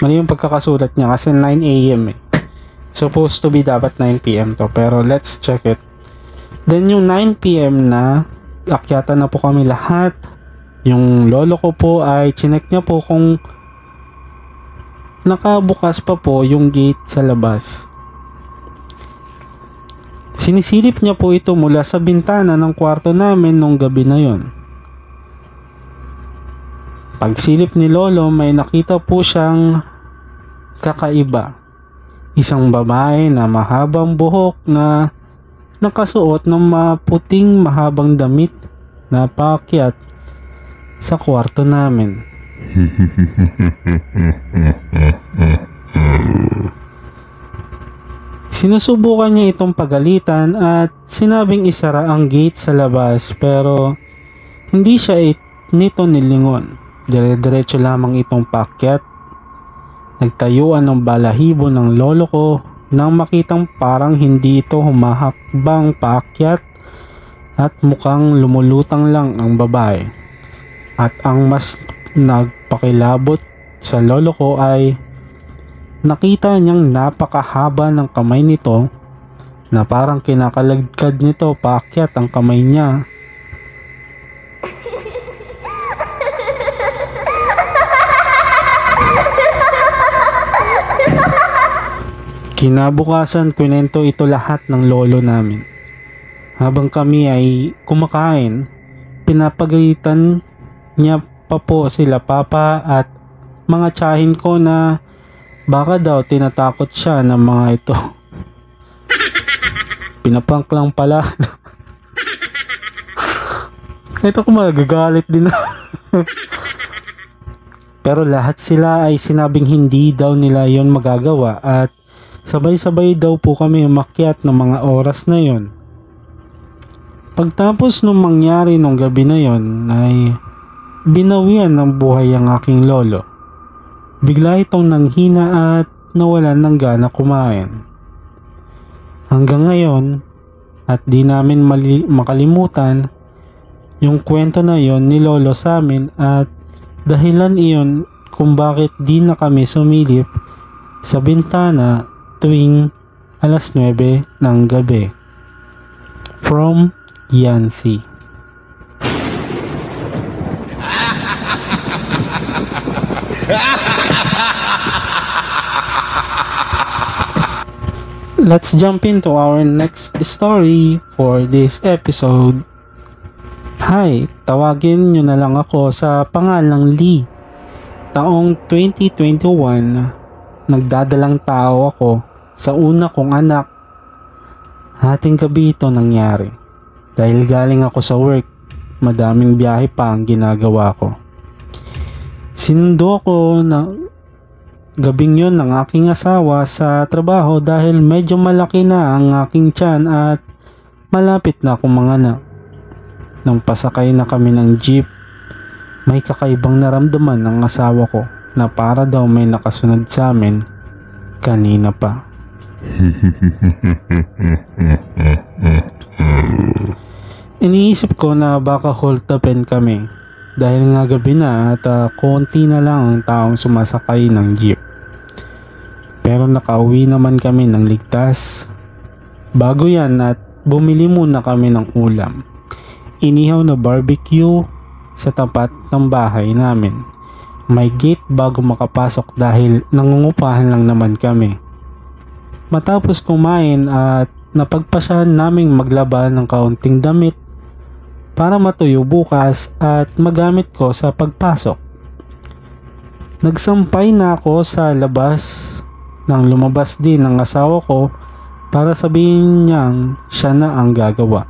mali yung pagkakasulat niya kasi 9 a.m. eh. Supposed to be dapat 9 p.m. to, pero let's check it. Then yung 9 p.m. na, akyatan na po kami lahat. Yung lolo ko po ay chinek niya po kung nakabukas pa po yung gate sa labas. Sinisilip niya po ito mula sa bintana ng kwarto namin nung gabi na yon. Pagsilip ni lolo, may nakita po siyang kakaiba. Isang babae na mahabang buhok na nakasuot ng maputing mahabang damit na paakyat sa kwarto namin. Sinusubukan niya itong pagalitan at sinabing isara ang gate sa labas, pero hindi siya nito nilingon. Dire-diretso lamang itong paakyat. Nagtayuan ng balahibo ng lolo ko nang makitang parang hindi ito humahakbang paakyat at mukhang lumulutang lang ang babae. At ang mas nagpakilabot sa lolo ko ay nakita niyang napakahaba ng kamay nito na parang kinakalagkad nito paakyat ang kamay niya. Kinabukasan, kwento ito lahat ng lolo namin. Habang kami ay kumakain, pinapagalitan niya pa po sila papa at mga tiyahin ko na baka daw tinatakot siya ng mga ito. Pinaprank lang pala. Ito ko magagalit din. Pero lahat sila ay sinabing hindi daw nila yon magagawa at sabay-sabay daw po kami umakyat ng mga oras na yon. Pagtapos nung mangyari nung gabi na yon ay binawian ng buhay ang aking lolo. Bigla itong nanghina at nawalan ng gana kumain. Hanggang ngayon at di namin makalimutan yung kwento na yon ni lolo sa amin at dahilan iyon kung bakit di na kami sumilip sa bintana tuwing alas 9 ng gabi. From Yancy. Let's jump into our next story for this episode. Hi, tawagin nyo na lang ako sa pangalang Lee. Taong 2021, nagdadalang tao ako sa una kong anak. Hating gabi ito nangyari. Dahil galing ako sa work, madaming biyahe pa ang ginagawa ko. Sinundo ko na gabing yon ng aking asawa sa trabaho dahil medyo malaki na ang aking tiyan at malapit na akong manganak. Nang pasakay na kami ng jeep, may kakaibang naramdaman ng asawa ko na para daw may nakasunod sa amin kanina pa. Iniisip ko na baka hold upin kami dahil nga gabi na at konti na lang ang taong sumasakay ng jeep. Pero nakauwi naman kami ng ligtas. Bago yan at bumili muna kami ng ulam. Inihaw na barbecue sa tapat ng bahay namin. May gate bago makapasok dahil nangungupahan lang naman kami. Matapos kumain at napagpasyahan naming maglaba ng kaunting damit para matuyo bukas at magamit ko sa pagpasok. Nagsampay na ako sa labas nang lumabas din ang asawa ko para sabihin niyang siya na ang gagawa.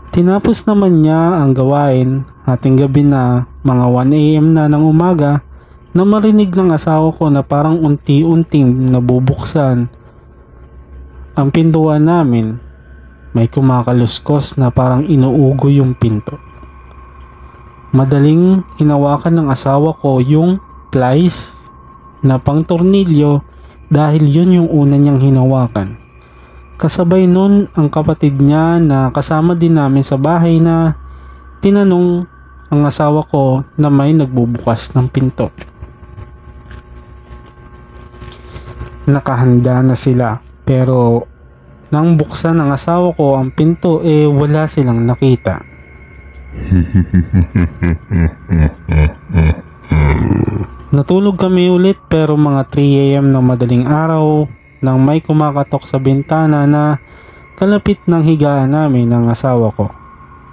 Tinapos naman niya ang gawain hating gabi na mga 1 AM na ng umaga na marinig ng asawa ko na parang unti-unting nabubuksan ang pintuan namin. May kumakaluskos na parang inuugo yung pinto. Madaling hinawakan ng asawa ko yung plies na pang tornilyo dahil yun yung una niyang hinawakan. Kasabay nun ang kapatid niya na kasama din namin sa bahay na tinanong ang asawa ko na may nagbubukas ng pinto. Nakahanda na sila pero nang buksan ng asawa ko ang pinto wala silang nakita. Natulog kami ulit pero mga 3 AM ng madaling araw nang may kumakatok sa bintana na kalapit ng higaan namin ng asawa ko.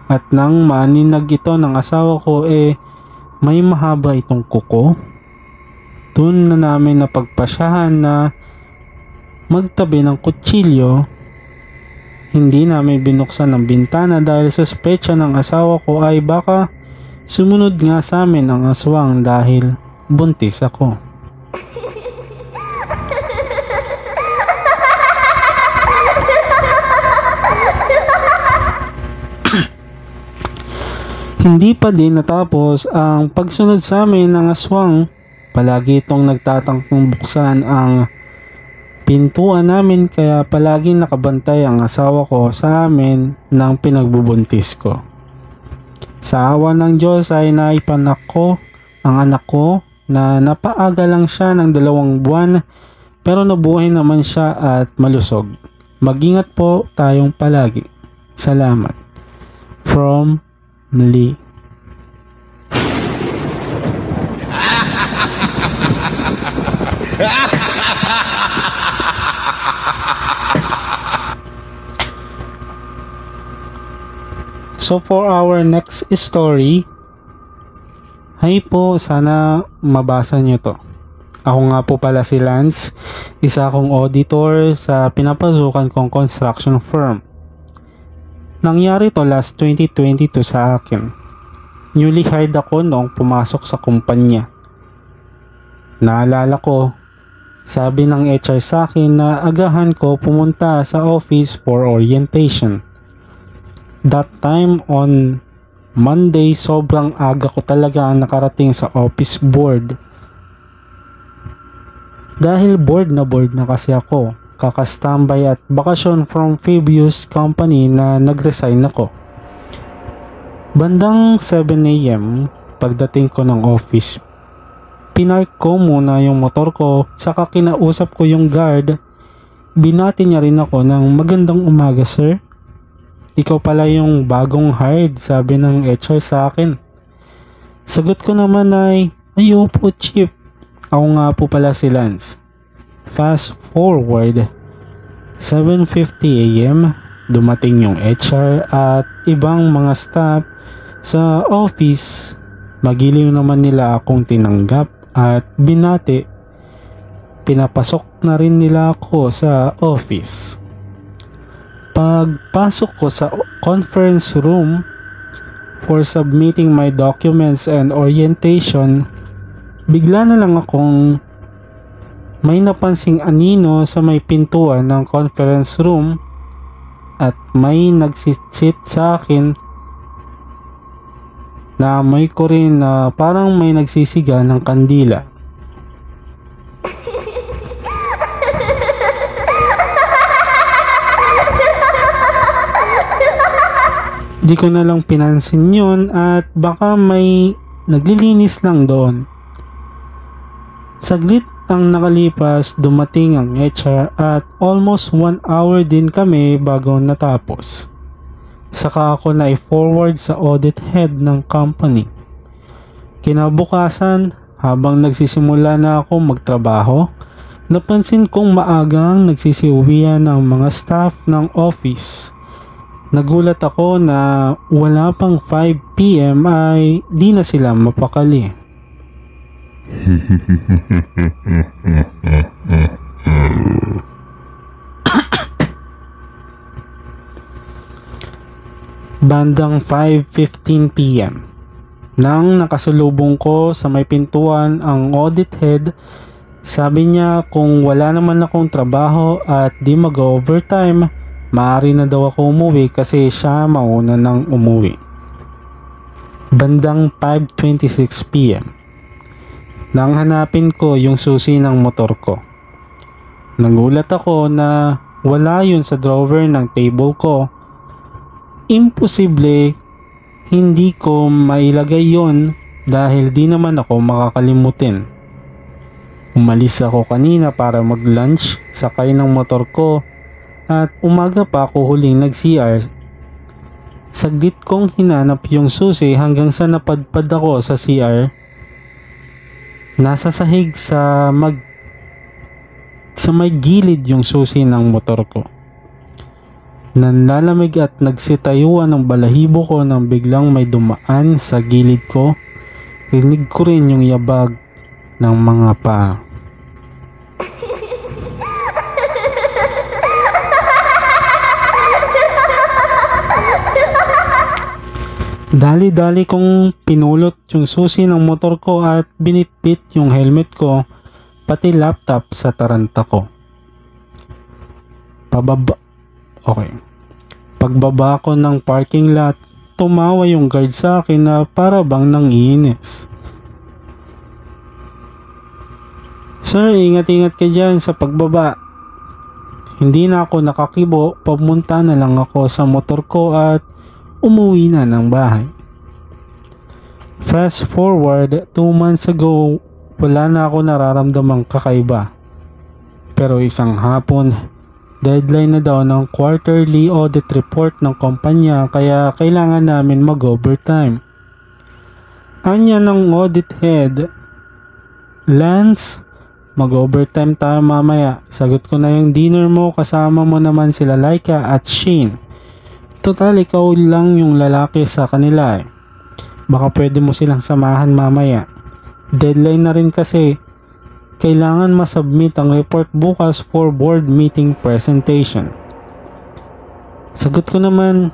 At nang maaninag ito ng asawa ko may mahaba itong kuko. Doon na namin napagpasyahan na magtabi ng kutsilyo. Hindi namin binuksan ang bintana dahil suspecha ng asawa ko ay baka sumunod nga sa amin ang aswang dahil buntis ako. Hindi pa din natapos ang pagsunod sa amin ng aswang. Palagi itong nagtatangkong buksan ang pintuan namin kaya palaging nakabantay ang asawa ko sa amin ng pinagbubuntis ko. Sa awa ng Diyos ay naipanak ko ang anak ko na napaaga lang siya ng 2 buwan pero nabuhay naman siya at malusog. Mag-ingat po tayong palagi. Salamat. From Lee. So for our next story, hi po, sana mabasa nyo to. Ako nga po pala si Lance, isa akong auditor sa pinapasukan kong construction firm. Nangyari to last 2022 sa akin. Newly hired ako noong pumasok sa kumpanya. Naalala ko, sabi ng HR sa akin na agahan ko pumunta sa office for orientation. That time on Monday, sobrang aga ko talaga ang nakarating sa office board. Dahil board na kasi ako, kakastambay at bakasyon from previous company na nag-resign ako. Bandang 7 AM, pagdating ko ng office, pinark ko muna yung motor ko, saka kinausap ko yung guard. Binati niya rin ako ng magandang umaga sir. Ikaw pala yung bagong hired, sabi ng HR sa akin. Sagot ko naman ay, ayo po chief. Ako nga po pala si Lance. Fast forward, 7:50 AM, dumating yung HR at ibang mga staff sa office. Magiliw naman nila akong tinanggap at binati. Pinapasok na rin nila ako sa office. Pagpasok ko sa conference room for submitting my documents and orientation, bigla na lang akong may napansing anino sa may pintuan ng conference room at may nagsisit sa akin na amoy ko rin na parang may nagsisiga ng kandila. Di ko na lang pinansin yun at baka may naglilinis lang doon. Saglit ang nakalipas, dumating ang HR at almost 1 hour din kami bago natapos. Saka ako na i-forward sa audit head ng company. Kinabukasan, habang nagsisimula na ako magtrabaho, napansin kong maagang nagsisiuwian ng mga staff ng office. Nagulat ako na wala pang 5 PM ay di na sila mapakali. Bandang 5:15 PM, nang nakasalubong ko sa may pintuan ang audit head, sabi niya kung wala naman akong trabaho at di mag-overtime, maaari na daw ako umuwi kasi siya mauna nang umuwi. Bandang 5:26 PM. Nang hanapin ko yung susi ng motor ko. Nagulat ako na wala yun sa drawer ng table ko. Imposible hindi ko mailagay yon dahil di naman ako makakalimutin. Umalis ako kanina para mag-lunch sakay ng motor ko at umaga pa ako huling nag-CR. Saglit kong hinanap yung susi hanggang sa napadpad ako sa CR. Nasa sahig sa may gilid yung susi ng motor ko. Nanlalamig at nagsitayuan ng balahibo ko nang biglang may dumaan sa gilid ko. Rinig ko rin yung yabag ng mga paa. Dali-dali kong pinulot yung susi ng motor ko at binitbit yung helmet ko pati laptop sa taranta ko. Pagbaba ko ng parking lot, tumawa yung guard sa akin na para bang nangiinis. Sir, ingat-ingat ka dyan sa pagbaba. Hindi na ako nakakibo, pamunta na lang ako sa motor ko at umuwi na ng bahay. Fast forward, 2 months ago, wala na ako nararamdamang kakaiba. Pero isang hapon, deadline na daw ng quarterly audit report ng kumpanya kaya kailangan namin mag-overtime. Anya ng audit head, Lance, mag-overtime tayo mamaya. Sagot ko na yung dinner mo, kasama mo naman sila Laika at Shane. Total, ikaw lang yung lalaki sa kanila eh. Baka pwede mo silang samahan mamaya. Deadline na rin kasi. Kailangan masubmit ang report bukas for board meeting presentation. Sagot ko naman,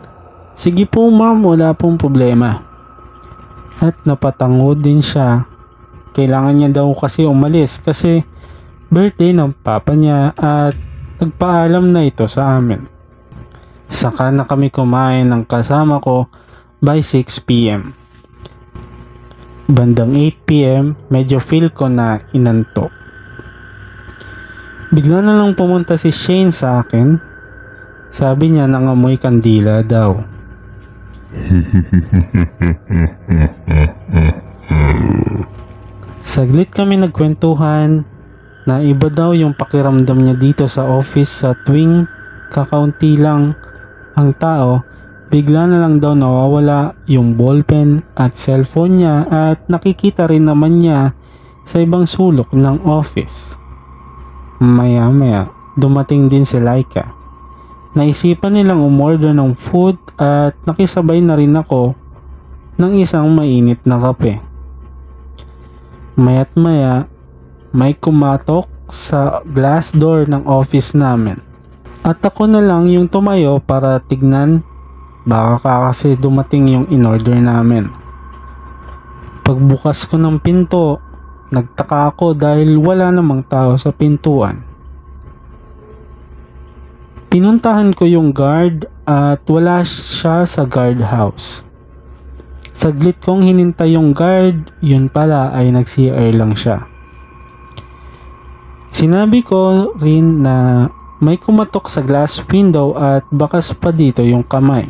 sige po ma'am, wala pong problema. At napatango din siya. Kailangan niya daw kasi umalis kasi birthday ng papa niya at nagpaalam na ito sa amin. Saka na kami kumain ng kasama ko by 6 PM. Bandang 8 PM, medyo feel ko na inantok. Bigla na lang pumunta si Shane sa akin. Sabi niya nangamoy kandila daw. Saglit kami nagkwentuhan na iba daw yung pakiramdam niya dito sa office sa tuwing kakaunti lang ang tao, bigla na lang daw nawawala yung ballpen at cellphone niya at nakikita rin naman niya sa ibang sulok ng office. Maya-maya, dumating din si Laika. Naisipan nilang umorder ng food at nakisabay na rin ako ng isang mainit na kape. Maya't maya, may kumatok sa glass door ng office namin. At ako na lang yung tumayo para tignan, baka kasi dumating yung in-order namin. Pagbukas ko ng pinto, nagtaka ako dahil wala namang tao sa pintuan. Pinuntahan ko yung guard at wala siya sa guardhouse. Saglit kong hinintay yung guard, yun pala ay nag-CR lang siya. Sinabi ko rin na may kumatok sa glass window at bakas pa dito yung kamay.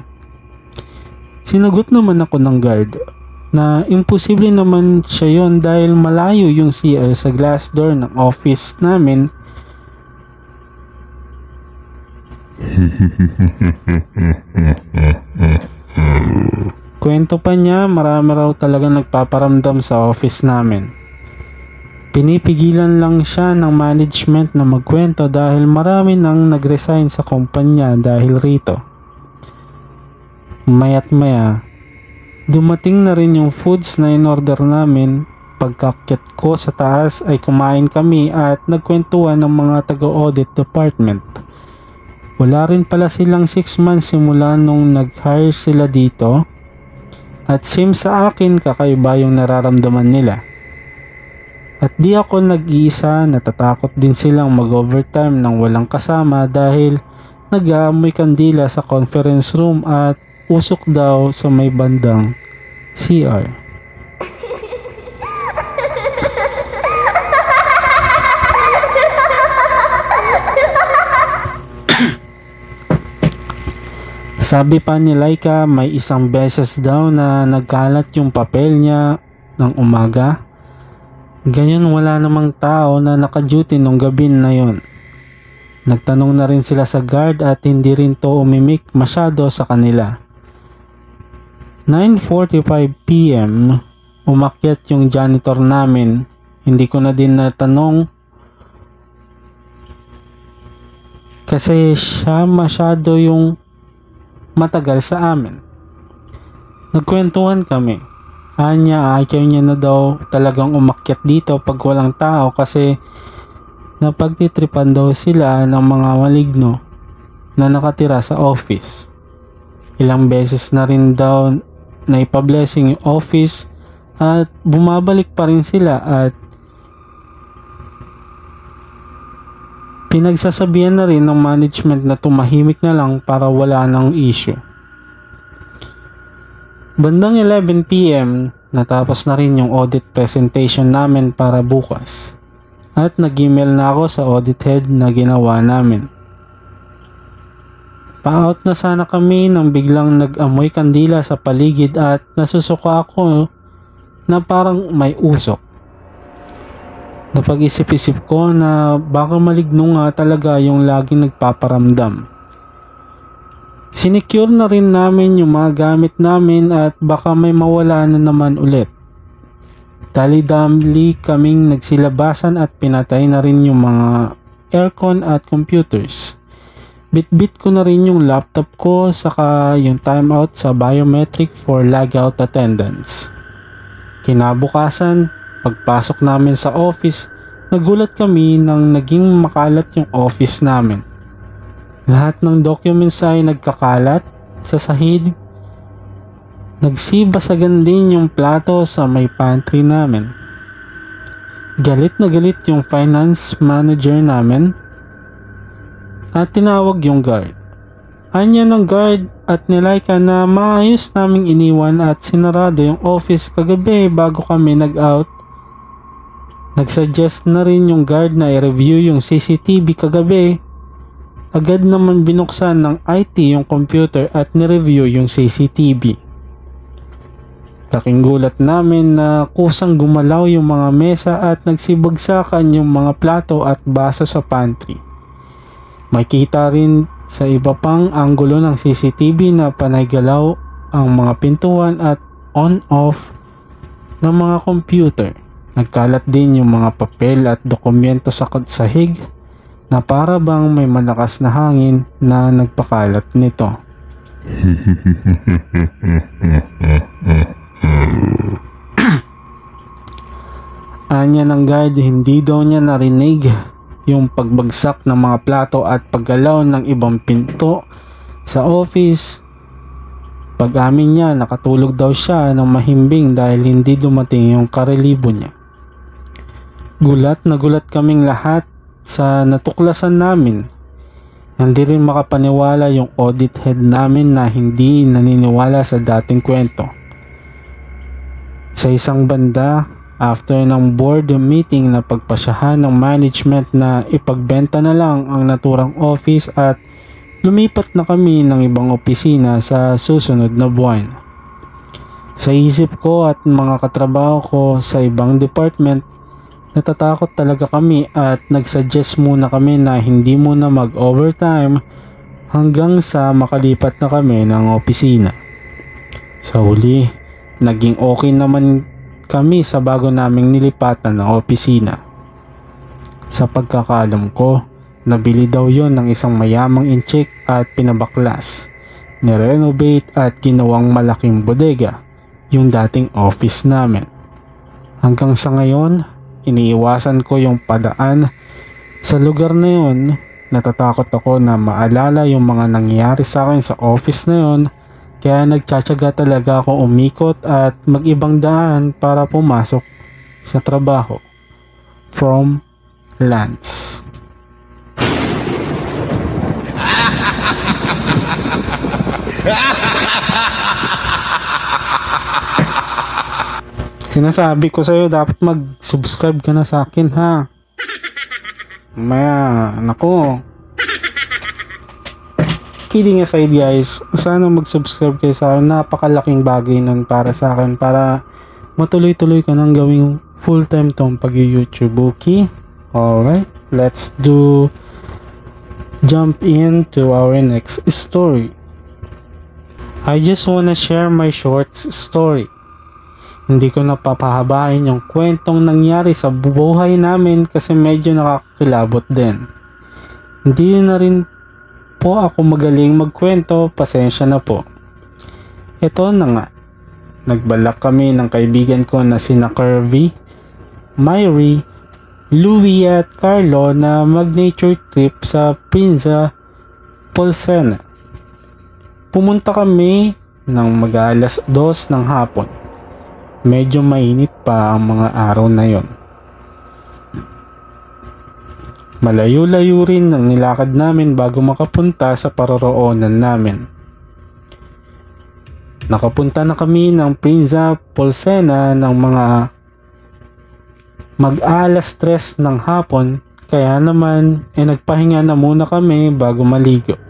Sinagot naman ako ng guard na imposible naman siya yon dahil malayo yung CR sa glass door ng office namin. Kwento pa niya, marami raw talaga nagpaparamdam sa office namin. Pinipigilan lang siya ng management na magkwento dahil marami nang nag-resign sa kumpanya dahil rito. Maya't maya, dumating na rin yung foods na in-order namin. Pagkakyat ko sa taas ay kumain kami at nagkwentuhan ng mga taga-audit department. Wala rin pala silang 6 months simula nung nag-hire sila dito. At same sa akin, kakaiba yung nararamdaman nila. At di ako nag-iisa, natatakot din silang mag-overtime nang walang kasama dahil nag-aamoy kandila sa conference room at usok daw sa may bandang CR. Sabi pa ni Laika, may isang beses daw na nagkalat yung papel niya ng umaga. Ganyan, wala namang tao na naka-duty nung gabi na yon. Nagtanong na rin sila sa guard at hindi rin to umimik masyado sa kanila. 9:45 PM, umakyat yung janitor namin. Hindi ko na din natanong kasi siya masyado yung matagal sa amin. Nagkwentuhan kami. Ayaw niya na daw talagang umakyat dito pag walang tao kasi napagtitripan daw sila ng mga maligno na nakatira sa office. Ilang beses na rin daw na ipa-blessing yung office at bumabalik pa rin sila at pinagsasabihan na rin ng management na tumahimik na lang para wala ng issue. Bandang 11 PM, natapos na rin yung audit presentation namin para bukas. At nag-email na ako sa audit head na ginawa namin. Pa-out na sana kami nang biglang nag-amoy kandila sa paligid at nasusuka ako na parang may usok. Napag-isip-isip ko na baka maligno nga talaga yung laging nagpaparamdam. Sinecure na rin namin yung mga gamit namin at baka may mawala na naman ulit. Dali-dali kaming nagsilabasan at pinatay na rin yung mga aircon at computers. Bit-bit ko na rin yung laptop ko saka yung timeout sa biometric for logout attendance. Kinabukasan, pagpasok namin sa office, nagulat kami nang naging makalat yung office namin. Lahat ng documents ay nagkakalat sa sahig. Nagsibasagan din yung plato sa may pantry namin. Galit na galit yung finance manager namin at tinawag yung guard. Anya ng guard at ni Laika na maayos naming iniwan at sinarado yung office kagabi bago kami nag-out. Nagsuggest na rin yung guard na i-review yung CCTV kagabi. Agad naman binuksan ng IT yung computer at ni-review yung CCTV. Laking gulat namin na kusang gumalaw yung mga mesa at nagsibagsakan yung mga plato at baso sa pantry. Makita rin sa iba pang anggulo ng CCTV na panaygalaw ang mga pintuan at on-off ng mga computer. Nagkalat din yung mga papel at dokumento sa sahig na para bang may malakas na hangin na nagpakalat nito. Anya ng guard, hindi daw niya narinig yung pagbagsak ng mga plato at paggalaw ng ibang pinto sa office. Pag-amin niya, nakatulog daw siya ng mahimbing dahil hindi dumating yung karelibo niya. Gulat na gulat kaming lahat sa natuklasan namin. Hindi rin makapaniwala yung audit head namin na hindi naniniwala sa dating kwento. Sa isang banda, after ng board meeting na pagpasyahan ng management na ipagbenta na lang ang naturang office at lumipat na kami ng ibang opisina sa susunod na buwan. Sa isip ko at mga katrabaho ko sa ibang department, natatakot talaga kami at nagsuggest muna kami na hindi muna mag-overtime hanggang sa makalipat na kami ng opisina. Sa huli, naging okay naman kami sa bago naming nilipatan ng opisina. Sa pagkakalam ko, nabili daw yon ng isang mayamang incheck at pinabaklas, nirenovate at ginawang malaking bodega yung dating office namin. Hanggang sa ngayon, iniiwasan ko yung padaan sa lugar na yon. Natatakot ako na maalala yung mga nangyayari sa akin sa office na yon, kaya nagtsatsaga talaga ako umikot at mag-ibang daan para pumasok sa trabaho. From Lance. Sinasabi ko sa'yo, dapat mag-subscribe ka na sa akin, ha? Maya, nako. Kidding aside guys, sana mag-subscribe kayo sa akin. Napakalaking bagay nun para sa akin, para matuloy-tuloy ko nang gawing full-time tong pag-YouTube, okay? Alright, let's jump into our next story. I just wanna share my short story. Hindi ko napapahabain yung kwentong nangyari sa buhay namin kasi medyo nakakakilabot din. Hindi na rin po ako magaling magkwento, pasensya na po. Ito na nga, nagbalak kami ng kaibigan ko na sina Kirby, Myrie, Louie at Carlo na mag-nature trip sa Pinza, Polsena. Pumunta kami ng mag-alas 2 ng hapon. Medyo mainit pa ang mga araw na yon. Malayo-layo rin ang nilakad namin bago makapunta sa paroroonan namin. Nakapunta na kami ng Pinza, Polsena ng mga mag-alas 3 ng hapon, kaya naman nagpahinga na muna kami bago maligo.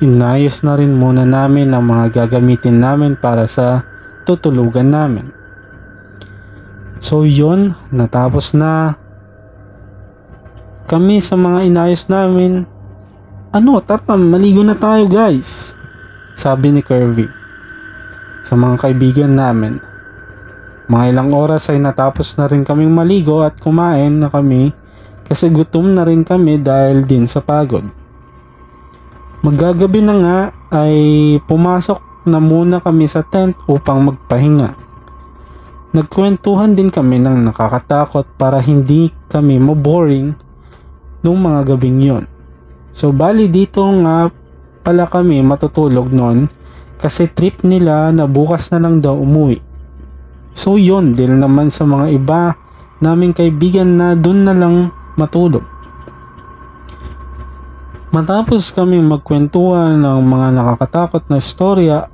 Inayos na rin muna namin ang mga gagamitin namin para sa tutulugan namin. So yun, natapos na kami sa mga inayos namin. Tara, maligo na tayo guys, sabi ni Kirby sa mga kaibigan namin. Mga ilang oras ay natapos na rin kaming maligo at kumain na kami kasi gutom na rin kami dahil din sa pagod. Magagabi na nga ay pumasok na muna kami sa tent upang magpahinga. Nagkwentuhan din kami ng nakakatakot para hindi kami maboring nung mga gabing yon. So bali dito nga pala kami matutulog noon kasi trip nila na bukas na lang daw umuwi. So yun, dahil naman sa mga iba naming kaibigan na dun na lang matulog. Matapos kaming magkwentuhan ng mga nakakatakot na istorya,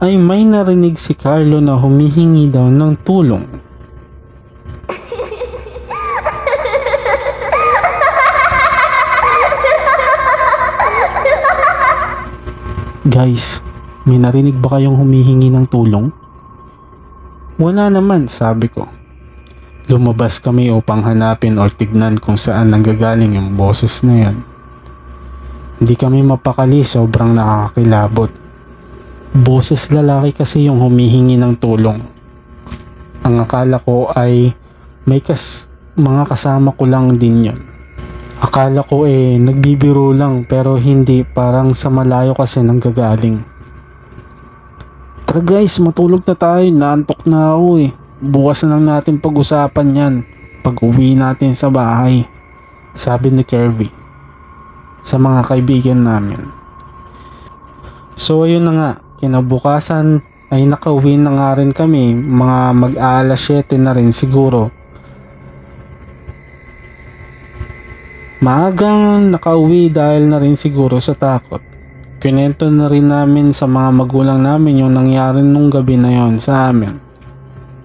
ay may narinig si Carlo na humihingi daw ng tulong. Guys, may narinig ba kayong humihingi ng tulong? Wala naman, sabi ko. Lumabas kami upang hanapin o tignan kung saan nanggagaling yung boses na yan. Hindi kami mapakali, sobrang nakakakilabot. Boses lalaki kasi yung humihingi ng tulong. Ang akala ko ay may mga kasama ko lang din yon. Akala ko nagbibiro lang, pero hindi, parang sa malayo kasi nanggagaling. Tara guys, matulog na tayo, naantok na ako Bukas na lang natin pag-usapan yan pag uwi natin sa bahay, sabi ni Kirby sa mga kaibigan namin. So ayun na nga, kinabukasan ay nakauwi na nga rin kami, mga mag-aalas 7 na rin siguro. Maagang nakauwi dahil na rin siguro sa takot. Kinento na rin namin sa mga magulang namin yung nangyari nung gabi na yon sa amin.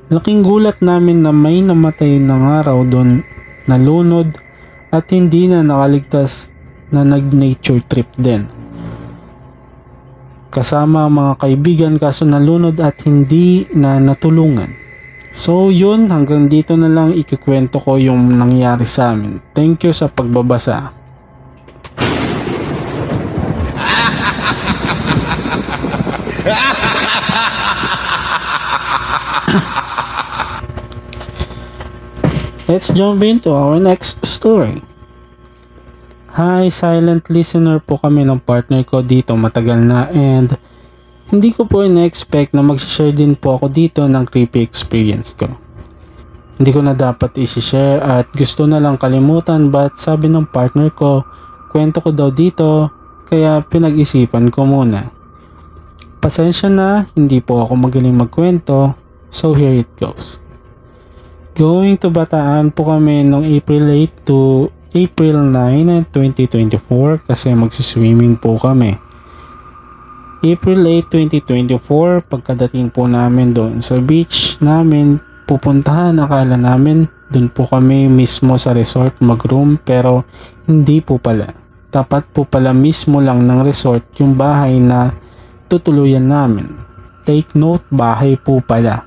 Laking gulat namin na may namatay ng araw doon, nalunod at hindi na nakaligtas na nag-nature trip din. Kasama ang mga kaibigan kaso nalunod at hindi na natulungan. So yun, hanggang dito na lang ikikwento ko yung nangyari sa amin. Thank you sa pagbabasa. Let's jump into our next story. Hi, silent listener po kami ng partner ko dito matagal na and hindi ko po ina-expect na mag-share din po ako dito ng creepy experience ko. Hindi ko na dapat i-share at gusto na lang kalimutan, but sabi ng partner ko, kwento ko daw dito, kaya pinag-isipan ko muna. Pasensya na, hindi po ako magaling magkwento, so here it goes. Going to Bataan po kami noong April 8 to April 9, 2024 kasi magsiswimming po kami. April 8, 2024, pagkadating po namin doon sa beach namin pupuntahan, akala namin doon po kami mismo sa resort mag-room, pero hindi po pala. Tapat po pala mismo lang ng resort yung bahay na tutuluyan namin. Take note, bahay po pala.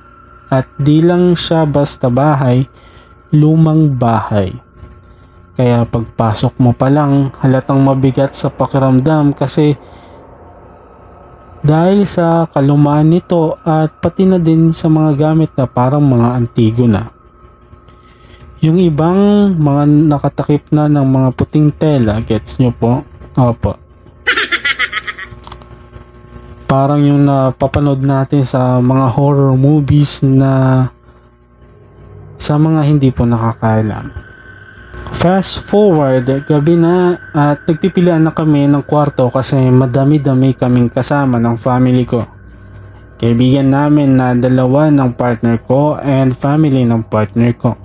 At di lang siya basta bahay, lumang bahay. Kaya pagpasok mo pa lang, halatang mabigat sa pakiramdam kasi dahil sa kalumaan nito at pati na din sa mga gamit na parang mga antigo na. Yung ibang mga nakatakip na ng mga puting tela, gets nyo po? Opo. Parang yung napapanood natin sa mga horror movies na sa mga hindi po nakakaalam. Fast forward, gabi na at nagpipilian na kami ng kwarto kasi madami-dami kaming kasama ng family ko. Kaibigan namin na dalawa ng partner ko and family ng partner ko.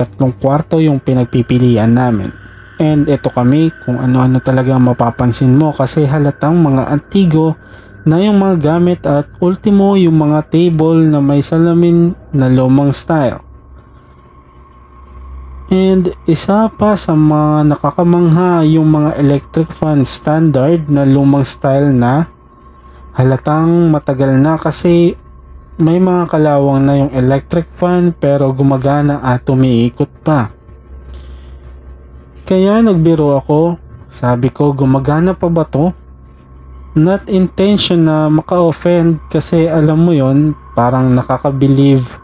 3 kwarto yung pinagpipilian namin. And ito kami kung ano-ano talaga mapapansin mo kasi halatang mga antigo na yung mga gamit at ultimo yung mga table na may salamin na lumang style. And isa pa sa mga nakakamangha yung mga electric fan standard na lumang style na halatang matagal na kasi may mga kalawang na yung electric fan pero gumagana at umiikot pa. Kaya nagbiro ako, sabi ko gumagana pa ba to? Not intention na maka-offend kasi alam mo yon, parang nakaka-believe.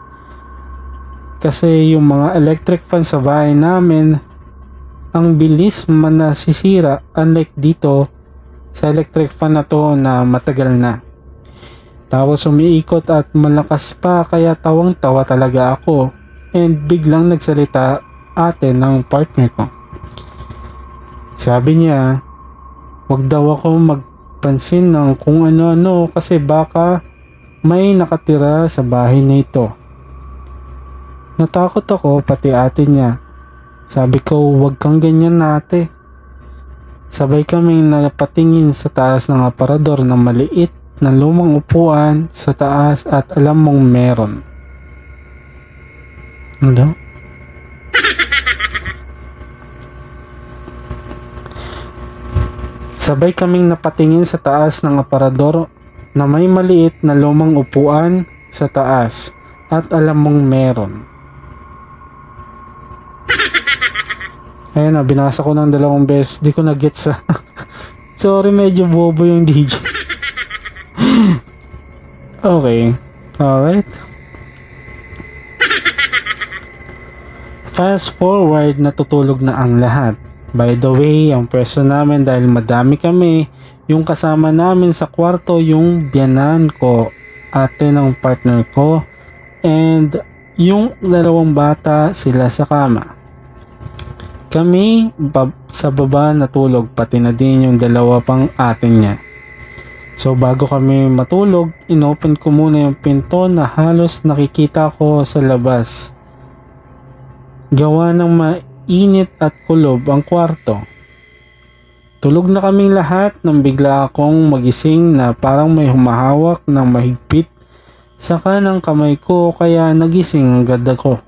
Kasi yung mga electric fan sa bahay namin, ang bilis man nasisira unlike dito sa electric fan na to na matagal na. Tapos umiikot at malakas pa kaya tawang-tawa talaga ako and biglang nagsalita ate ng partner ko. Sabi niya, wag daw ako magpansin ng kung ano-ano kasi baka may nakatira sa bahay na ito. Natakot ako pati ate niya. Sabi ko, wag kang ganyan ate. Sabay kaming napatingin sa taas ng aparador na maliit na lumang upuan sa taas at alam mong meron. Ano? Sabay kaming napatingin sa taas ng aparador na may maliit na lumang upuan sa taas at alam mong meron. Ayun na, binasa ko ng 2 beses. Di ko na-gets sa... Sorry, medyo bobo yung DJ. Okay. Alright. Fast forward, natutulog na ang lahat. By the way, ang pwesto namin dahil madami kami, yung kasama namin sa kwarto, yung biyanan ko, ate ng partner ko, and yung 2 bata, sila sa kama. Kami sa baba natulog pati na din yung 2 pang atin niya. So bago kami matulog, inopen ko muna yung pinto na halos nakikita ko sa labas. Gawa ng mainit at kulob ang kwarto. Tulog na kaming lahat nang bigla akong magising na parang may humahawak ng mahigpit sa kanang kamay ko kaya nagising agad ako.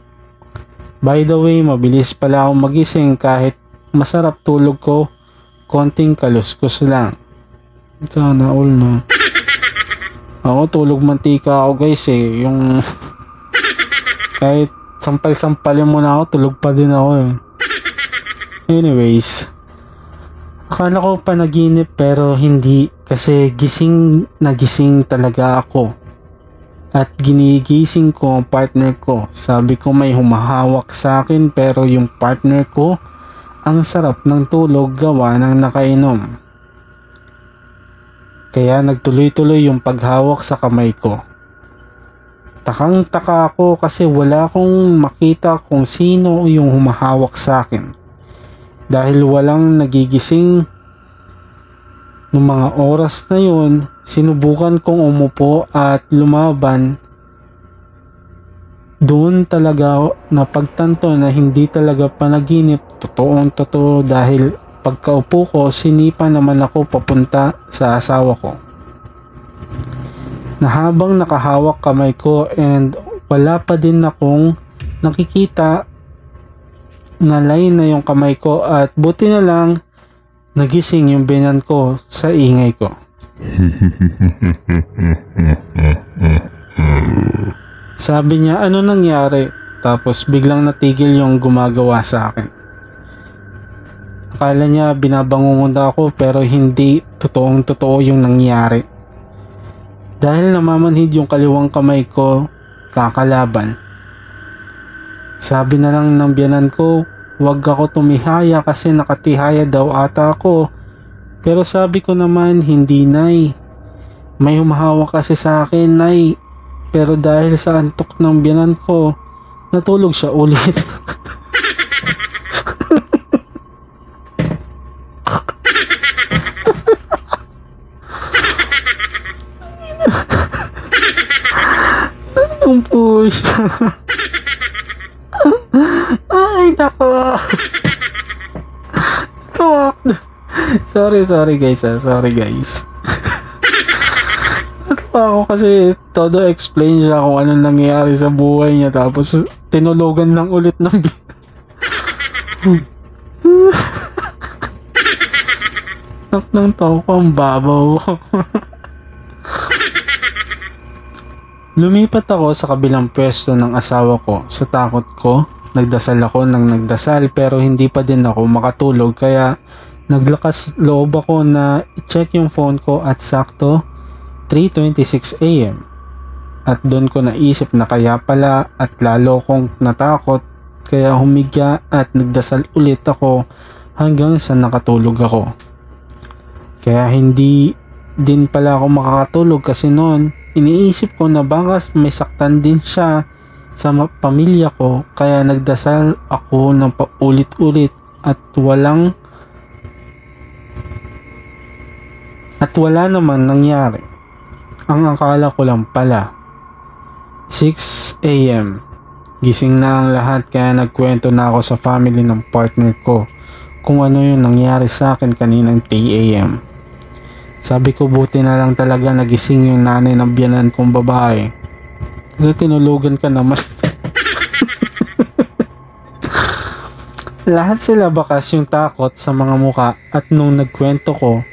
By the way, mabilis pala akong magising kahit masarap tulog ko, konting kaluskos lang. Sana all na. Ako tulog mantika ako guys eh, yung kahit sampal-sampalin mo na ako, tulog pa din ako eh. Anyways, akala ko panaginip pero hindi kasi gising na gising talaga ako. At ginigising ko ang partner ko. Sabi ko may humahawak sa akin pero yung partner ko ang sarap ng tulog gawa ng nakainom. Kaya nagtuloy-tuloy yung paghawak sa kamay ko. Takang-taka ako kasi wala akong makita kung sino yung humahawak sa akin. Dahil walang nagigising noong mga oras na yun, sinubukan kong umupo at lumaban. Doon talaga napagtanto na hindi talaga panaginip, totoong totoo dahil pagkaupo ko, sinipa naman ako papunta sa asawa ko. Na habang nakahawak kamay ko and wala pa din akong nakikita, nalay na yung kamay ko at buti na lang nagising yung binan ko sa ingay ko. Sabi niya, ano nangyari? Tapos biglang natigil yung gumagawa sa akin. Akala niya binabangungot ako pero hindi totoong totoo yung nangyari. Dahil namamanhid yung kaliwang kamay ko kakalaban. Sabi na lang ng biyanan ko, wag ako tumihaya kasi nakatihaya daw ata ako. Pero sabi ko naman, hindi nay. May humahawak kasi sa akin nay. Pero dahil sa antok ng biyanan ko, natulog siya ulit. Nanong po siya. Ay, nako. Sorry guys. Sorry guys. Natawa ako kasi todo explain siya kung ano nangyayari sa buhay niya tapos tinulugan lang ulit ng ng tao ko ang babaw. Lumipat ako sa kabilang pwesto ng asawa ko. Sa takot ko, nagdasal ako ng nagdasal pero hindi pa din ako makatulog kaya naglakas loob ako na i-check yung phone ko at sakto 3:26 AM. At doon ko naisip na kaya pala at lalo kong natakot kaya humiga at nagdasal ulit ako hanggang sa nakatulog ako. Kaya hindi din pala ako makakatulog kasi noon iniisip ko na baka may saktan din siya sa pamilya ko kaya nagdasal ako ng paulit-ulit at wala naman nangyari. Ang akala ko lang pala 6 AM gising na ang lahat kaya nagkwento na ako sa family ng partner ko kung ano yung nangyari sa akin kaninang 3 AM. Sabi ko buti na lang talaga nagising yung nanay ng biyanan kong babae. Kasi tinulugan ka naman. Lahat sila bakas yung takot sa mga muka at nung nagkwento ko,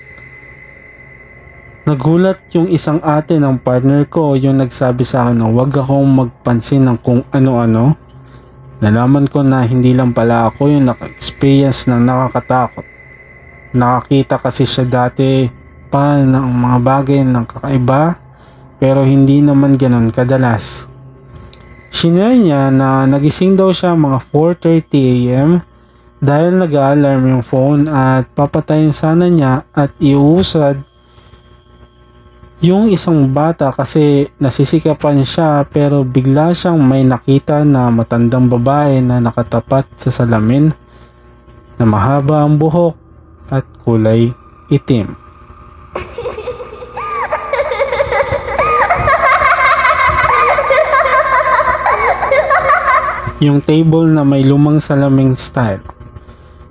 nagulat yung isang ate ng partner ko yung nagsabi sa akin na huwag akong magpansin ng kung ano-ano. Nalaman ko na hindi lang pala ako yung naka-experience ng nakakatakot. Nakakita kasi siya dati pa ng mga bagay ng kakaiba pero hindi naman ganun kadalas. Shinare niya na nagising daw siya mga 4:30 AM dahil nag-alarm yung phone at papatayin sana niya at iuusad yung isang bata kasi nasisikapan siya pero bigla siyang may nakita na matandang babae na nakatapat sa salamin na mahaba ang buhok at kulay itim. Yung table na may lumang salaming style.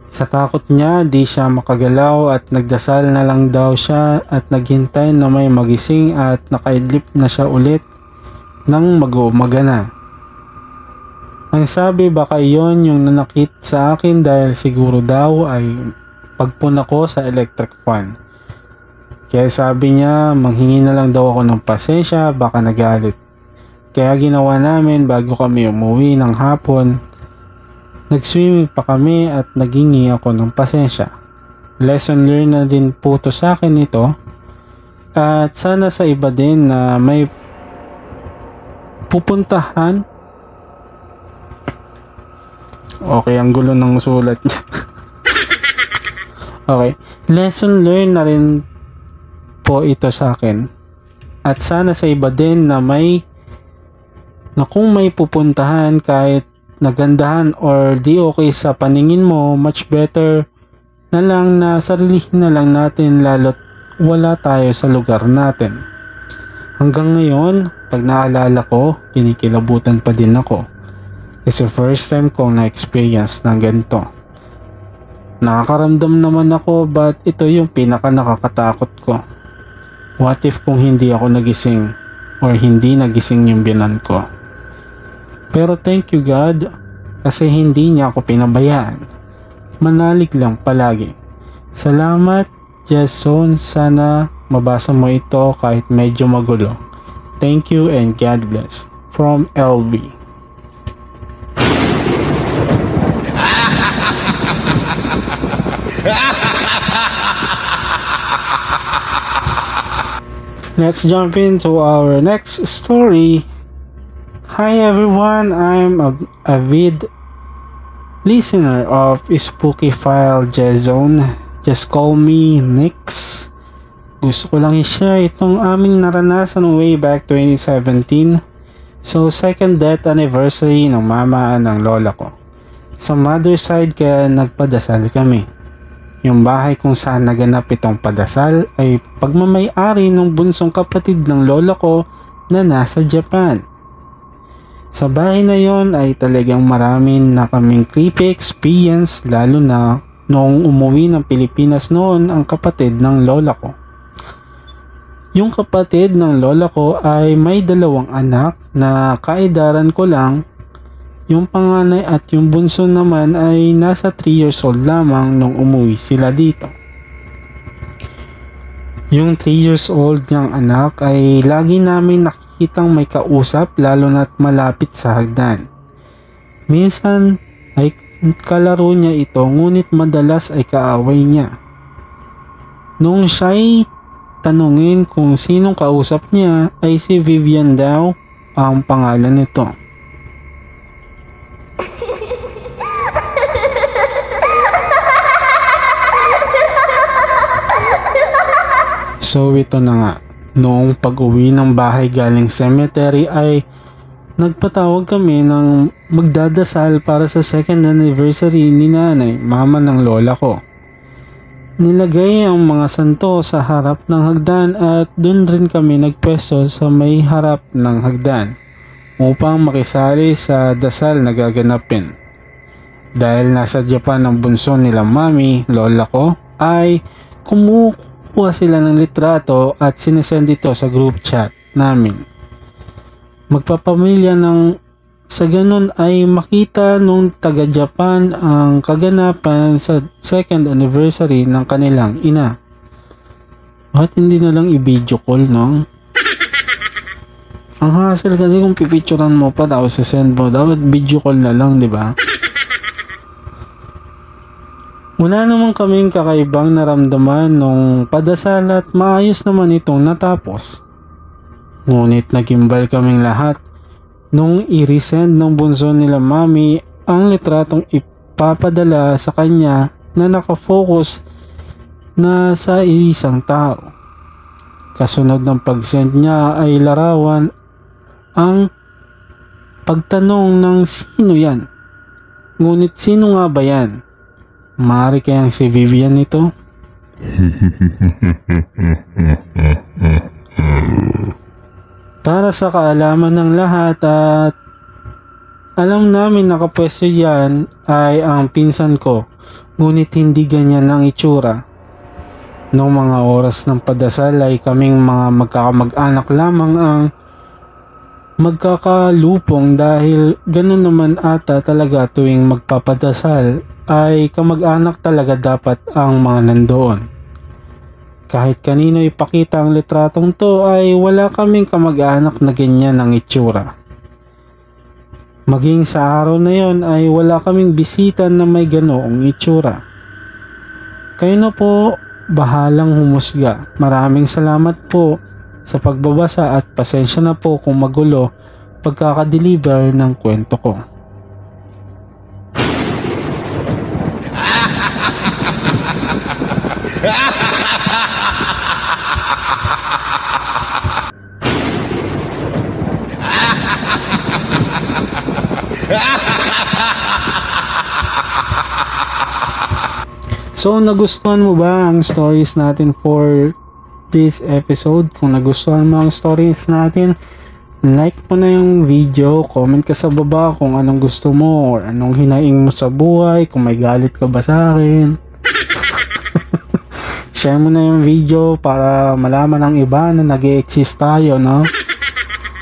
Sa takot niya, di siya makagalaw at nagdasal na lang daw siya at naghintay na may magising at nakaidlip na siya ulit nang mag-uumaga na. Ang sabi baka yon yung nanakit sa akin dahil siguro daw ay pagpuna ko sa electric fan. Kaya sabi niya manghingi na lang daw ako ng pasensya baka nagalit. Kaya ginawa namin bago kami umuwi ng hapon. Nag-swimming pa kami at naghingi ako ng pasensya. Lesson learned na din po to sa akin ito. At sana sa iba din na may pupuntahan. Okay, ang gulo ng sulat niya. Okay. Lesson learned na rin po ito sa akin. At sana sa iba din na kung may pupuntahan kahit nagandahan or di okay sa paningin mo, much better na lang na sarilihin na lang natin lalo't wala tayo sa lugar natin. Hanggang ngayon, pag naalala ko, kinikilabutan pa din ako. Kasi first time kong na-experience ng ganito. Nakakaramdam naman ako but ito yung pinaka nakakatakot ko. What if kung hindi ako nagising or hindi nagising yung biyanan ko? Pero thank you God kasi hindi niya ako pinabayaan. Manalig lang palagi. Salamat Jason, sana mabasa mo ito kahit medyo magulo. Thank you and God bless. From LB. Let's jump into our next story. Hi everyone, I'm a avid listener of Spooky File Jason. Just call me Nix. Gusto ko lang i-share itong aming naranasan way back 2017. So second death anniversary ng mama ng lola ko. Sa mother side kaya nagpadasal kami. Yung bahay kung saan naganap itong padasal ay pagmamay-ari ng bunsong kapatid ng lola ko na nasa Japan. Sa bahay na yon ay talagang marami na kaming creepy experience lalo na noong umuwi ng Pilipinas noon ang kapatid ng lola ko. Yung kapatid ng lola ko ay may 2 anak na kaedaran ko lang. Yung panganay at yung bunso naman ay nasa 3 years old lamang nung umuwi sila dito. Yung 3 years old niyang anak ay lagi namin nakikitang may kausap lalo na't malapit sa hagdan. Minsan ay kalaro niya ito ngunit madalas ay kaaway niya. Nung siya'y tanungin kung sinong kausap niya ay si Vivian daw ang pangalan nito. So ito na nga, noong pag-uwi ng bahay galing cemetery ay nagpatawag kami ng magdadasal para sa second anniversary ni nanay, mama ng lola ko. Nilagay ang mga santo sa harap ng hagdan at dun rin kami nagpwesto sa may harap ng hagdan upang makisali sa dasal na gaganapin. Dahil nasa Japan ang bunso nila mami, lola ko, ay kumukuha sila ng litrato at sinesend ito sa group chat namin. Magpapamilya ng sa ganun ay makita nung taga Japan ang kaganapan sa second anniversary ng kanilang ina. At hindi na lang i-video call, no? Ang hassle kasi kung pipicturean mo pa tapos send mo, dapat video call na lang, di ba? Wala naman kaming kakaibang naramdaman nung padasal at maayos naman itong natapos. Ngunit nagimbal kaming lahat nung i-resend ng bunso nila mami ang litratong ipapadala sa kanya na nakafocus na sa isang tao. Kasunod ng pag-send niya ay larawan ang pagtanong ng sino yan. Ngunit sino nga ba yan? Maaari kayang si Vivian ito? Para sa kaalaman ng lahat at alam namin nakapwesto yan ay ang pinsan ko, ngunit hindi ganyan ang itsura. Noong mga oras ng padasal ay kaming mga magkakamag-anak lamang ang magkakalupong dahil ganun naman ata talaga tuwing magpapadasal ay kamag-anak talaga dapat ang mga nandoon. Kahit kanino ipakita ang litratong to ay wala kaming kamag-anak na ganyan ang itsura. Maging sa araw na yon ay wala kaming bisita na may ganoong itsura. Kayo na po bahalang humusga. Maraming salamat po sa pagbabasa at pasensya na po kung magulo pagkakadeliver ng kwento ko. So nagustuhan mo ba ang stories natin for this episode? Kung nagustuhan mo ang stories natin, like mo na yung video, comment ka sa baba kung anong gusto mo or anong hinaing mo sa buhay, kung may galit ka ba sa akin. share mo na yung video para malaman ng iba na nag-exist tayo, no?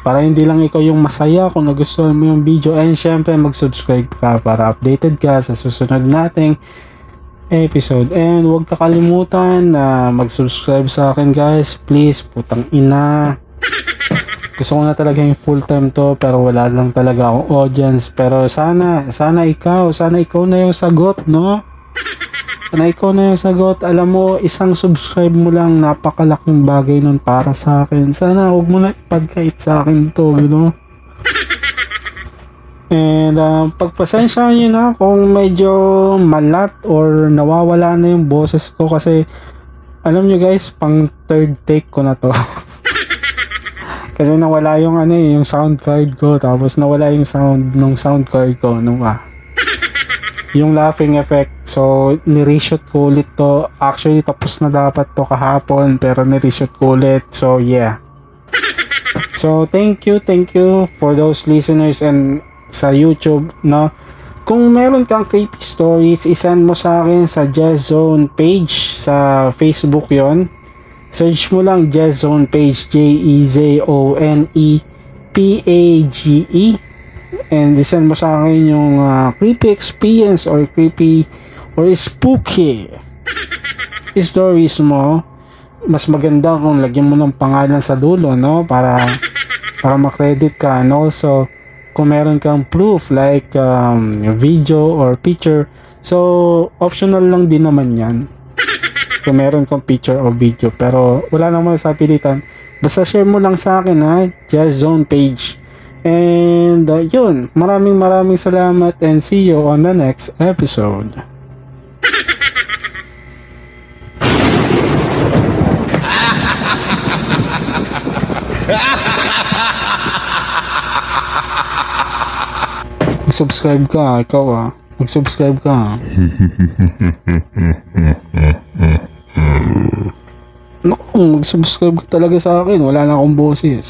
Para hindi lang ikaw yung masaya kung nagustuhan mo yung video. And syempre mag-subscribe ka para updated ka sa susunod nating episode. And huwag kakalimutan na mag-subscribe sa akin, guys. Please, putang ina. Gusto ko na talaga yung full time to, pero wala lang talaga akong audience. Pero sana ikaw na yung sagot, no? Sana ikaw na yung sagot. Alam mo, isang subscribe mo lang, napakalaking bagay nun para sa akin. Sana huwag mo na ipagkait sa akin to, you know? And pagpasensyahan nyo na kung medyo malat or nawawala na yung boses ko, kasi alam nyo guys, pang third take ko na to. Kasi nawala yung yung sound card ko, tapos nawala yung sound ng sound card ko yung laughing effect. So ni-reshoot ko ulit to. Actually tapos na dapat to kahapon, pero ni-reshoot ko ulit. So yeah. So thank you for those listeners and sa YouTube, no? Kung meron kang creepy stories, isend mo sa akin sa Jazz Zone page sa Facebook yon. Search mo lang Jazz Zone page, JEZONEPAGE, and isend mo sa akin yung creepy experience or creepy or spooky stories mo. Mas maganda kung lagyan mo ng pangalan sa dulo, no? Para ma-credit ka. And also, kung meron kang proof like video or picture, so optional lang din naman yan kung meron kang picture or video, pero wala naman sa pilitan. Basta share mo lang sa akin, ha, Jazz Zone page. And yun, maraming salamat and see you on the next episode. Mag-subscribe ka, ikaw mag-subscribe ka. Naku, mag-subscribe ka talaga sa akin, wala na akong boses.